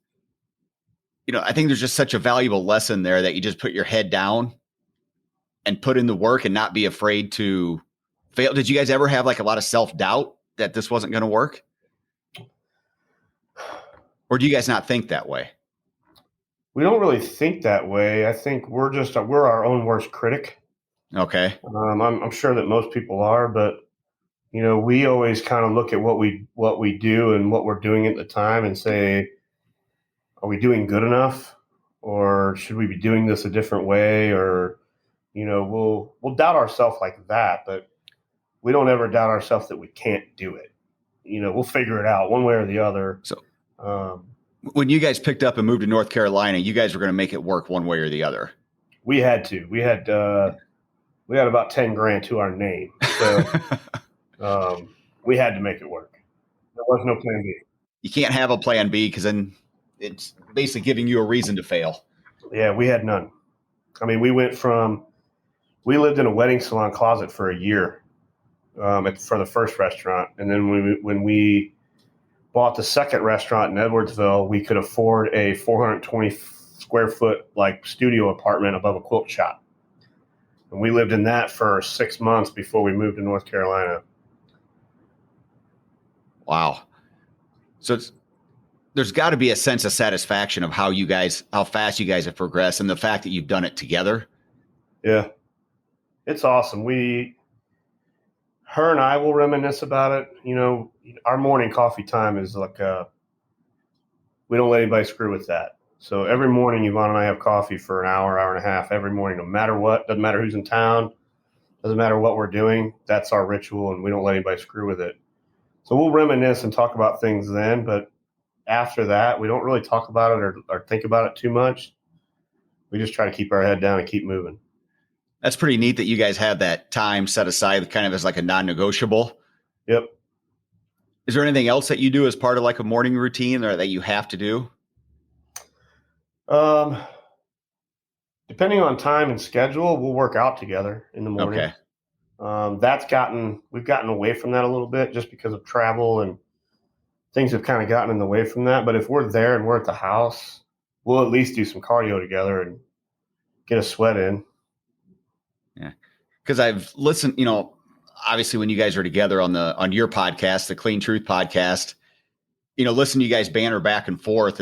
I think there's just such a valuable lesson there that you just put your head down and put in the work and not be afraid to fail. Did you guys ever have a lot of self-doubt that this wasn't going to work? Or do you guys not think that way? We don't really think that way. I think we're our own worst critic. Okay. I'm sure that most people are, but we always kind of look at what we do and what we're doing at the time and say, are we doing good enough, or should we be doing this a different way? Or we'll doubt ourselves like that, but we don't ever doubt ourselves that we can't do it. We'll figure it out one way or the other. So Um, when you guys picked up and moved to North Carolina, you guys were going to make it work one way or the other. we had to. We had about 10 grand to our name, so we had to make it work. There was no plan B. You can't have a plan B because then it's basically giving you a reason to fail. Yeah, we had none. I mean, we lived in a wedding salon closet for a year for the first restaurant, and then when we bought the second restaurant in Edwardsville, we could afford a 420 square foot studio apartment above a quilt shop, and we lived in that for 6 months before we moved to North Carolina. Wow. So there's got to be a sense of satisfaction of how fast you guys have progressed, and the fact that you've done it together. Yeah, it's awesome. Her and I will reminisce about it. Our morning coffee time is we don't let anybody screw with that. So every morning, Yvonne and I have coffee for an hour and a half every morning, no matter what. Doesn't matter who's in town. Doesn't matter what we're doing. That's our ritual, and we don't let anybody screw with it. So we'll reminisce and talk about things then, but after that, we don't really talk about it or think about it too much. We just try to keep our head down and keep moving. That's pretty neat that you guys have that time set aside kind of as like a non-negotiable. Yep. Is there anything else that you do as part of like a morning routine or that you have to do? Depending on time and schedule, we'll work out together in the morning. Okay. We've gotten away from that a little bit just because of travel and things have kind of gotten in the way from that. But if we're there and we're at the house, we'll at least do some cardio together and get a sweat in. Yeah. Because I've listened, obviously when you guys are together on your podcast, the Clean Truth podcast, listening to you guys banter back and forth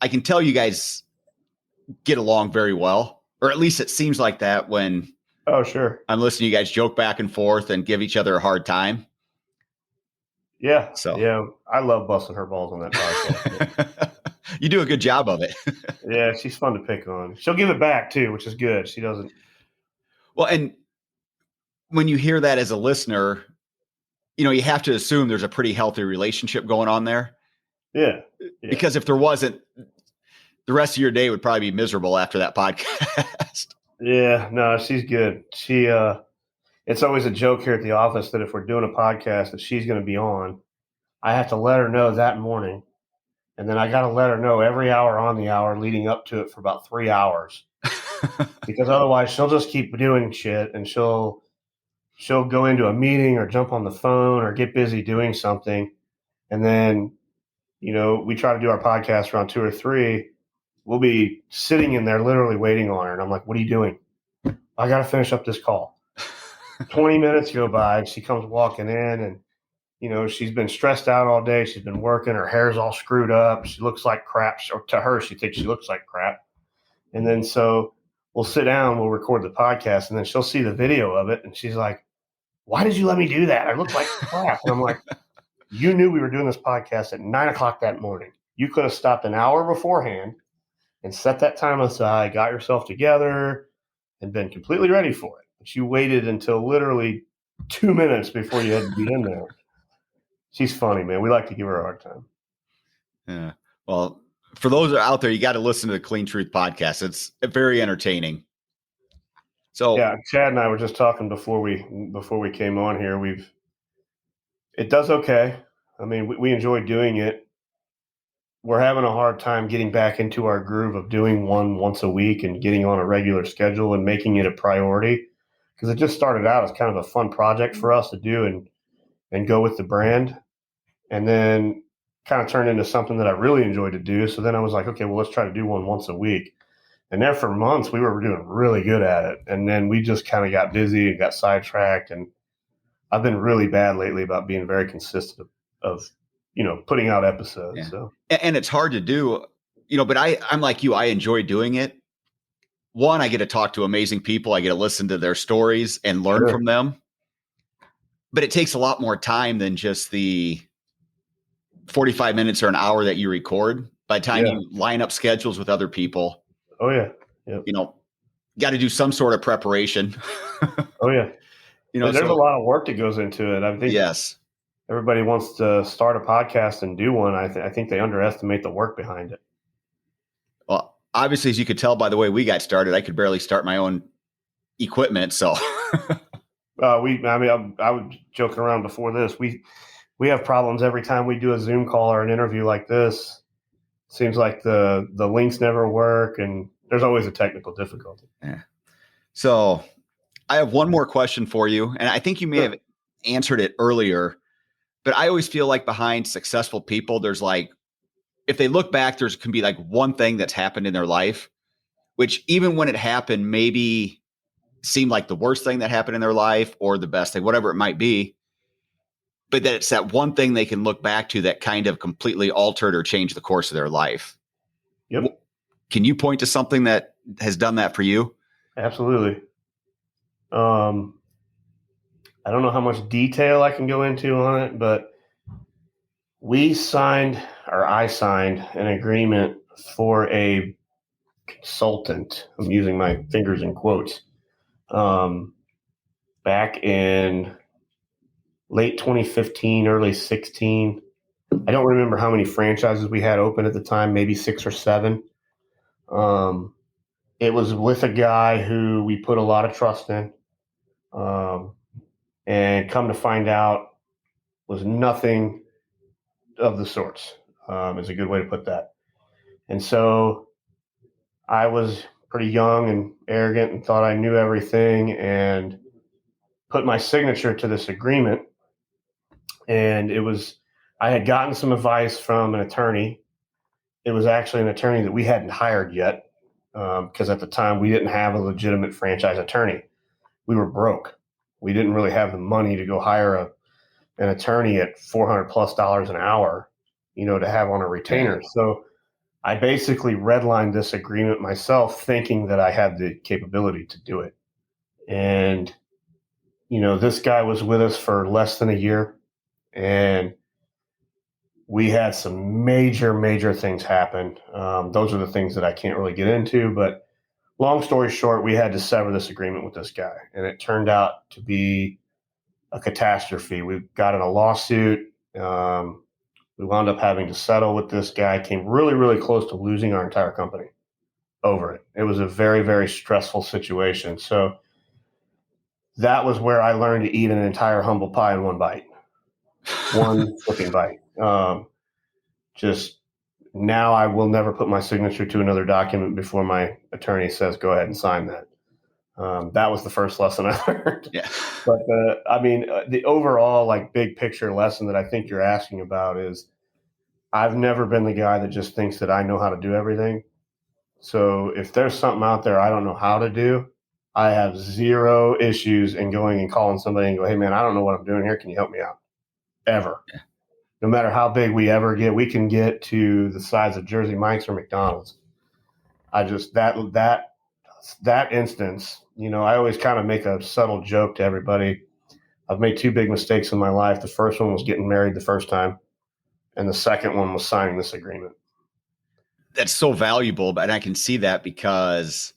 I can tell you guys get along very well, or at least it seems like that when sure. I'm listening to you guys joke back and forth and give each other a hard time. Yeah. So yeah, I love busting her balls on that podcast. You do a good job of it. Yeah, she's fun to pick on. She'll give it back too, which is good. She doesn't. Well, and when you hear that as a listener, you have to assume there's a pretty healthy relationship going on there. Yeah. Because if there wasn't, the rest of your day would probably be miserable after that podcast. Yeah, no, she's good. It's always a joke here at the office that if we're doing a podcast that she's going to be on, I have to let her know that morning. And then I got to let her know every hour on the hour leading up to it for about 3 hours. Because otherwise she'll just keep doing shit and she'll go into a meeting or jump on the phone or get busy doing something. And then, we try to do our podcast around 2 or 3. We'll be sitting in there literally waiting on her. And I'm like, what are you doing? I got to finish up this call. 20 minutes go by and she comes walking in and, she's been stressed out all day. She's been working. Her hair's all screwed up. She looks like crap. Or to her, she thinks she looks like crap. And then so we'll sit down, we'll record the podcast, and then she'll see the video of it. And she's like, why did you let me do that? I look like crap. And I'm like, you knew we were doing this podcast at 9:00 that morning. You could have stopped an hour beforehand and set that time aside, got yourself together, and been completely ready for it. But you waited until literally 2 minutes before you had to be in there. She's funny, man. We like to give her a hard time. Yeah. Well, for those out there, you got to listen to the Clean Truth podcast. It's very entertaining. So yeah, Chad and I were just talking before we came on here. It does okay. I mean, we enjoy doing it. We're having a hard time getting back into our groove of doing one once a week and getting on a regular schedule and making it a priority, because it just started out as kind of a fun project for us to do and go with the brand, and then kind of turned into something that I really enjoyed to do. So then I was like, okay, well, let's try to do one once a week. And there for months, we were doing really good at it. And then we just kind of got busy and got sidetracked. And I've been really bad lately about being very consistent of putting out episodes. Yeah. So. And it's hard to do, but I'm like you. I enjoy doing it. One, I get to talk to amazing people. I get to listen to their stories and learn Sure. from them. But it takes a lot more time than just the 45 minutes or an hour that you record. By the time Yeah. you line up schedules with other people, Oh yeah. Yep. got to do some sort of preparation. Oh yeah. There's a So lot of work that goes into it. I think yes. everybody wants to start a podcast and do one. I think they underestimate the work behind it. Well, obviously, as you could tell by the way we got started, I could barely start my own equipment. So I was joking around before this. We have problems every time we do a Zoom call or an interview like this. Seems like the links never work, and there's always a technical difficulty. yeah. So I have one more question for you, and I think you may have answered it earlier, but I always feel like behind successful people, there's like, if they look back, there's can be like one thing that's happened in their life, which even when it happened, maybe seemed like the worst thing that happened in their life or the best thing, whatever it might be. But that it's that one thing they can look back to that kind of completely altered or changed the course of their life. Yep. Can you point to something that has done that for you? Absolutely. I don't know how much detail I can go into on it, but I signed an agreement for a consultant. I'm using my fingers in quotes. Back in late 2015, early 16. I don't remember how many franchises we had open at the time, maybe 6 or 7. It was with a guy who we put a lot of trust in. And come to find out was nothing of the sorts, is a good way to put that. And so I was pretty young and arrogant and thought I knew everything and put my signature to this agreement. And I had gotten some advice from an attorney. It was actually an attorney that we hadn't hired yet, because at the time we didn't have a legitimate franchise attorney. We were broke. We didn't really have the money to go hire an attorney at $400+ an hour, to have on a retainer. Yeah. So I basically redlined this agreement myself, thinking that I had the capability to do it. And, this guy was with us for less than a year, and we had some major, major things happen. Those are the things that I can't really get into, but long story short, we had to sever this agreement with this guy, and it turned out to be a catastrophe. We got in a lawsuit. We wound up having to settle with this guy, came really, really close to losing our entire company over it. It was a very, very stressful situation. So that was where I learned to eat an entire humble pie in one bite, one flipping bite. Just now I will never put my signature to another document before my attorney says, go ahead and sign that. That was the first lesson I learned. Yeah. But the overall big picture lesson that I think you're asking about is I've never been the guy that just thinks that I know how to do everything. So if there's something out there I don't know how to do, I have zero issues in going and calling somebody and go, hey man, I don't know what I'm doing here. Can you help me out? Ever. Yeah. No matter how big we ever get, we can get to the size of Jersey Mike's or McDonald's. I just, that instance, I always kind of make a subtle joke to everybody. I've made 2 big mistakes in my life. The first one was getting married the first time, and the second one was signing this agreement. That's so valuable, but I can see that because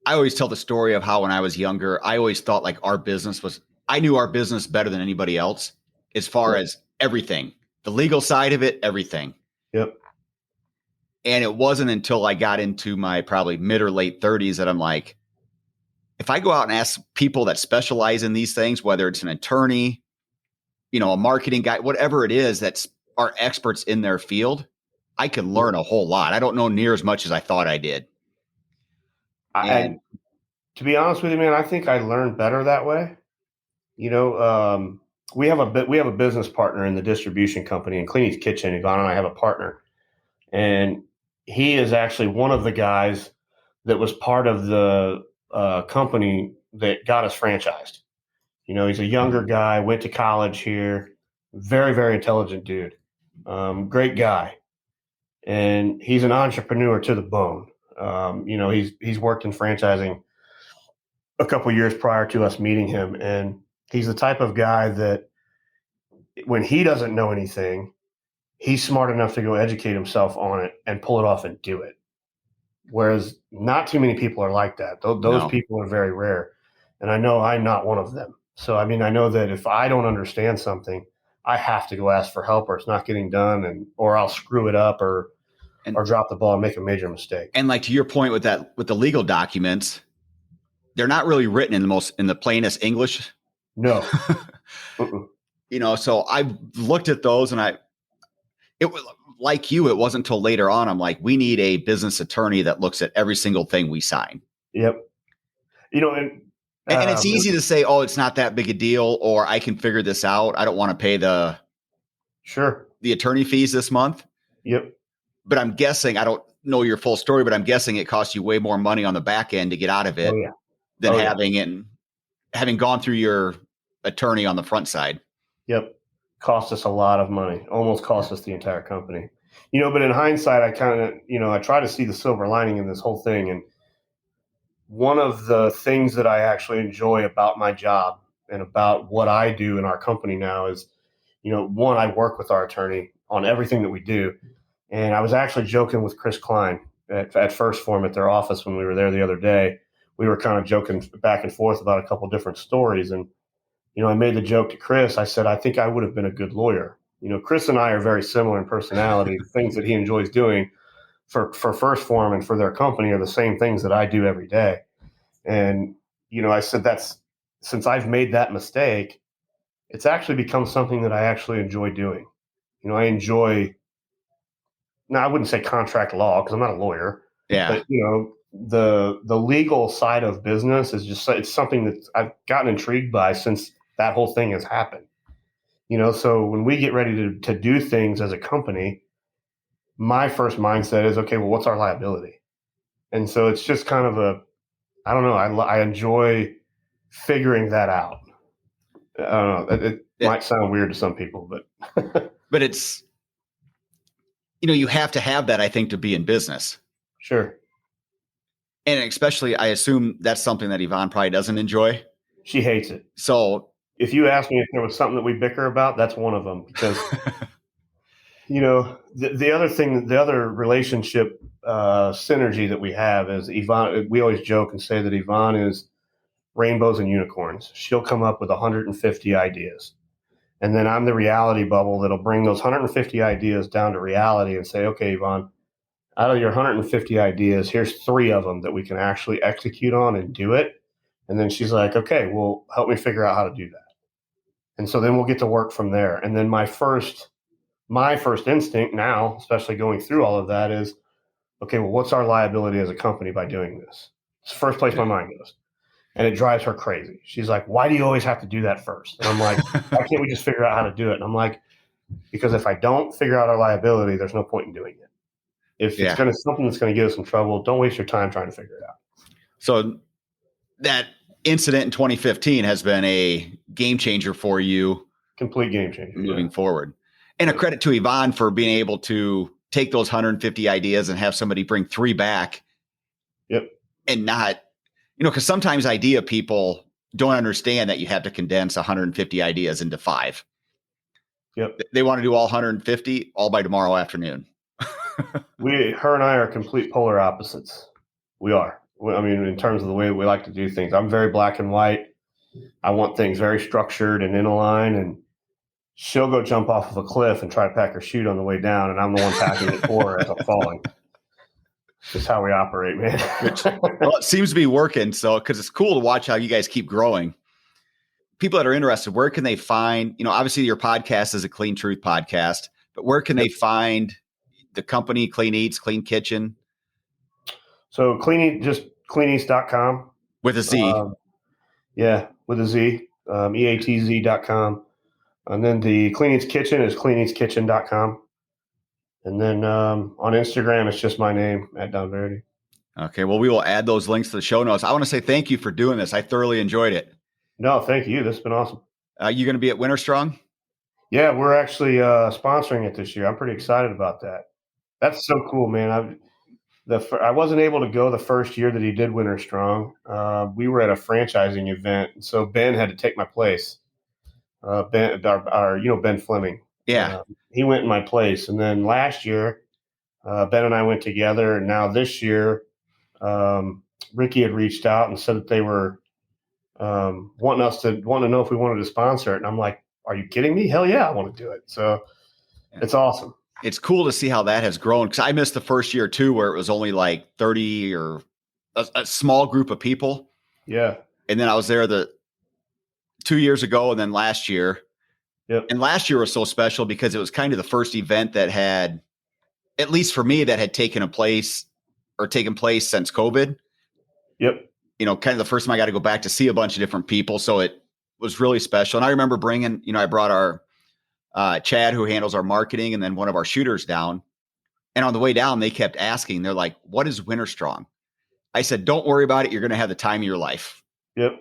I always tell the story of how when I was younger, I always thought I knew our business better than anybody else as far as everything, the legal side of it, everything. Yep. And it wasn't until I got into my probably mid or late 30s that I'm like, if I go out and ask people that specialize in these things, whether it's an attorney, a marketing guy, whatever it is that are experts in their field, I can learn a whole lot. I don't know near as much as I thought I did. And to be honest with you, man, I think I learned better that way. We have a business partner in the distribution company in Clean Eatz Kitchen. Yvonne and I have a partner, and he is actually one of the guys that was part of the company that got us franchised. He's a younger guy, went to college here, very, very intelligent dude, great guy. and he's an entrepreneur to the bone. He's worked in franchising a couple years prior to us meeting him, and he's the type of guy that when he doesn't know anything, he's smart enough to go educate himself on it and pull it off and do it. Whereas not too many people are like that. Those people are very rare. And I know I'm not one of them. So, I mean, I know that if I don't understand something, I have to go ask for help or it's not getting done or I'll screw it up or drop the ball and make a major mistake. And like to your point with the legal documents, they're not really written in the plainest English. No. So I looked at those and it was like you, it wasn't until later on, I'm like, we need a business attorney that looks at every single thing we sign. Yep. And it's easy to say, oh, it's not that big a deal, or I can figure this out. I don't want to pay the attorney fees this month. Yep. But I'm guessing, I don't know your full story, but I'm guessing it costs you way more money on the back end to get out of it than having gone through your attorney on the front side. Yep. Cost us a lot of money, almost cost us the entire company. But in hindsight, I kind of, I try to see the silver lining in this whole thing. And one of the things that I actually enjoy about my job and about what I do in our company now is, one, I work with our attorney on everything that we do. And I was actually joking with Chris Klein at First Form at their office when we were there the other day. We were kind of joking back and forth about a couple different stories. And, I made the joke to Chris. I said, I think I would have been a good lawyer. Chris and I are very similar in personality. Things that he enjoys doing for First Form and for their company are the same things that I do every day. And, I said, since I've made that mistake, it's actually become something that I actually enjoy doing. I enjoy, now I wouldn't say contract law because I'm not a lawyer. Yeah. But, the legal side of business is it's something that I've gotten intrigued by since that whole thing has happened. So when we get ready to do things as a company, my first mindset is, okay, well, what's our liability? And so it's just kind of I don't know. I enjoy figuring that out. I don't know. It might sound weird to some people, but but it's, you have to have that, I think, to be in business. Sure. And especially, I assume that's something that Yvonne probably doesn't enjoy. She hates it. So if you ask me if there was something that we bicker about, that's one of them. Because, the other thing, the other relationship synergy that we have is Yvonne. We always joke and say that Yvonne is rainbows and unicorns. She'll come up with 150 ideas. And then I'm the reality bubble that'll bring those 150 ideas down to reality and say, okay, Yvonne, out of your 150 ideas, here's 3 of them that we can actually execute on and do it. And then she's like, okay, well, help me figure out how to do that. And so then we'll get to work from there. And then my first instinct now, especially going through all of that, is, okay, well, what's our liability as a company by doing this? It's the first place my mind goes. And it drives her crazy. She's like, why do you always have to do that first? And I'm like, why can't we just figure out how to do it? And I'm like, because if I don't figure out our liability, there's no point in doing it. If it's something that's going to get us in trouble, don't waste your time trying to figure it out. So that incident in 2015 has been a game changer for you. Complete game changer. Moving forward. And a credit to Yvonne for being able to take those 150 ideas and have somebody bring 3 back. Yep. And not, because sometimes idea people don't understand that you have to condense 150 ideas into 5. Yep. They want to do all 150 all by tomorrow afternoon. Her and I are complete polar opposites. We are. I mean, in terms of the way we like to do things, I'm very black and white. I want things very structured and in a line, and she'll go jump off of a cliff and try to pack her chute on the way down, and I'm the one packing it for her as I'm falling. Just how we operate, man. Well, it seems to be working. So, because it's cool to watch how you guys keep growing. People that are interested, where can they find, obviously your podcast is a Clean Truth podcast, but where can they find the company, Clean Eatz, Clean Kitchen? So just cleaneats.com. With a Z. With a Z, EATZ.com. And then the Clean Eatz Kitchen is cleaneatskitchen.com. And then on Instagram, it's just my name, @Varady. Okay. Well, we will add those links to the show notes. I want to say thank you for doing this. I thoroughly enjoyed it. No, thank you. This has been awesome. You going to be at Winter Strong? Yeah, we're actually sponsoring it this year. I'm pretty excited about that. That's so cool, man. I wasn't able to go the first year that he did Winter Strong. We were at a franchising event, so Ben had to take my place. Ben, Ben Fleming. Yeah. He went in my place, and then last year, Ben and I went together. And now this year, Ricky had reached out and said that they were wanting to know if we wanted to sponsor it. And I'm like, "Are you kidding me? Hell yeah, I want to do it." So it's awesome. It's cool to see how that has grown, because I missed the first year too, where it was only like 30 or a small group of people. Yeah. And then I was there the 2 years ago, and then last year. Yep. And last year was so special because it was kind of the first event that had, at least for me, that had taken place since COVID. Yep. Kind of the first time I got to go back to see a bunch of different people. So it was really special. And I remember I brought our Chad, who handles our marketing, and then one of our shooters down. And on the way down, they kept asking, they're like, "What is Winter Strong?" I said, "Don't worry about it. You're going to have the time of your life." Yep.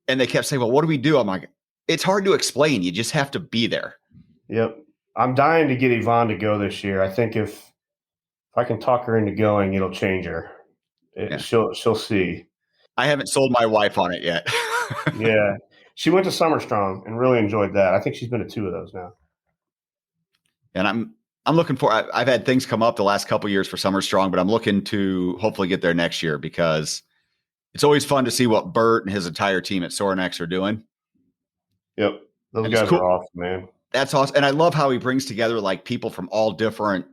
And they kept saying, "Well, what do we do?" I'm like, it's hard to explain. You just have to be there. Yep. I'm dying to get Yvonne to go this year. I think if I can talk her into going, it'll change her. She'll see. I haven't sold my wife on it yet. Yeah. She went to Summer Strong and really enjoyed that. I think she's been to 2 of those now. And I'm looking for, I've had things come up the last couple of years for Summer Strong, but I'm looking to hopefully get there next year, because it's always fun to see what Bert and his entire team at Sorinex are doing. Yep. Those guys are awesome, man. That's awesome. And I love how he brings together like people from all different,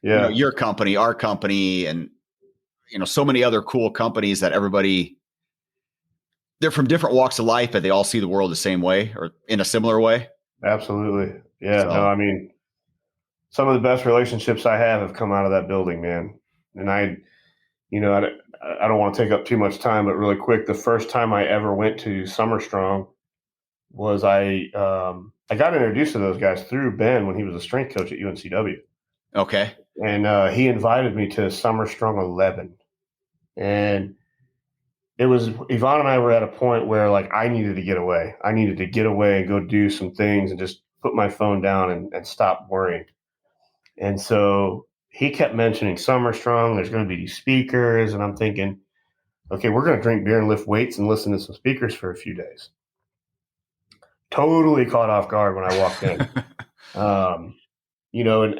your company, our company, and, so many other cool companies that they're from different walks of life, but they all see the world the same way or in a similar way. Absolutely. Yeah. So, no, I mean, some of the best relationships I have come out of that building, man. And I don't want to take up too much time, but really quick, the first time I ever went to Summer Strong was I got introduced to those guys through Ben when he was a strength coach at UNCW. Okay. And he invited me to Summer Strong 11. And it was, Yvonne and I were at a point where like I needed to get away. I needed to get away and go do some things and just put my phone down and stop worrying. And so he kept mentioning Summer Strong. There's going to be these speakers. And I'm thinking, okay, we're going to drink beer and lift weights and listen to some speakers for a few days. Totally caught off guard when I walked in. And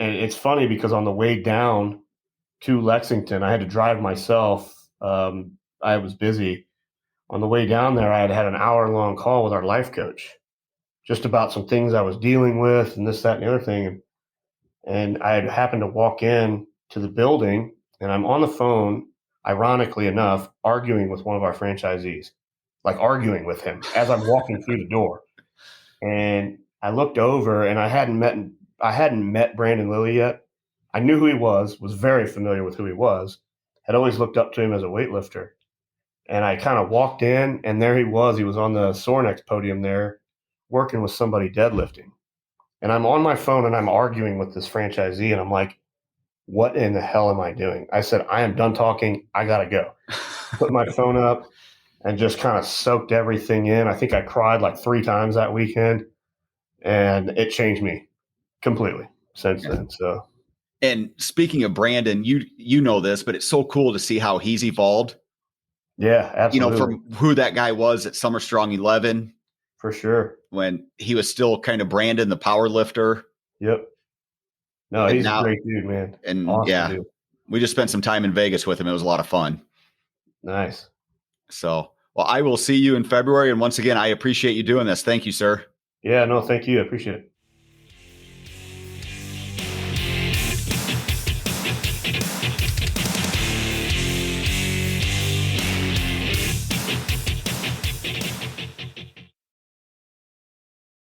it's funny because on the way down to Lexington, I had to drive myself. I was busy. On the way down there, I had an hour-long call with our life coach just about some things I was dealing with and this, that, and the other thing. And I had happened to walk in to the building, and I'm on the phone, ironically enough, arguing with one of our franchisees, like arguing with him as I'm walking through the door. And I looked over, and I hadn't met Brandon Lilly yet. I knew who he was very familiar with who he was, had always looked up to him as a weightlifter. And I kind of walked in, and there he was. He was on the Sorinex podium there working with somebody deadlifting. And I'm on my phone, and I'm arguing with this franchisee, and I'm like, what in the hell am I doing? I said, I am done talking. I got to go. Put my phone up and just kind of soaked everything in. I think I cried like 3 times that weekend, and it changed me completely since then. So. And speaking of Brandon, you know this, but it's so cool to see how he's evolved. Yeah, absolutely. From who that guy was at Summer Strong 11. For sure. When he was still kind of Brandon, the power lifter. Yep. No, and he's a great dude, man. And awesome dude. We just spent some time in Vegas with him. It was a lot of fun. Nice. So, well, I will see you in February. And once again, I appreciate you doing this. Thank you, sir. Yeah, no, thank you. I appreciate it.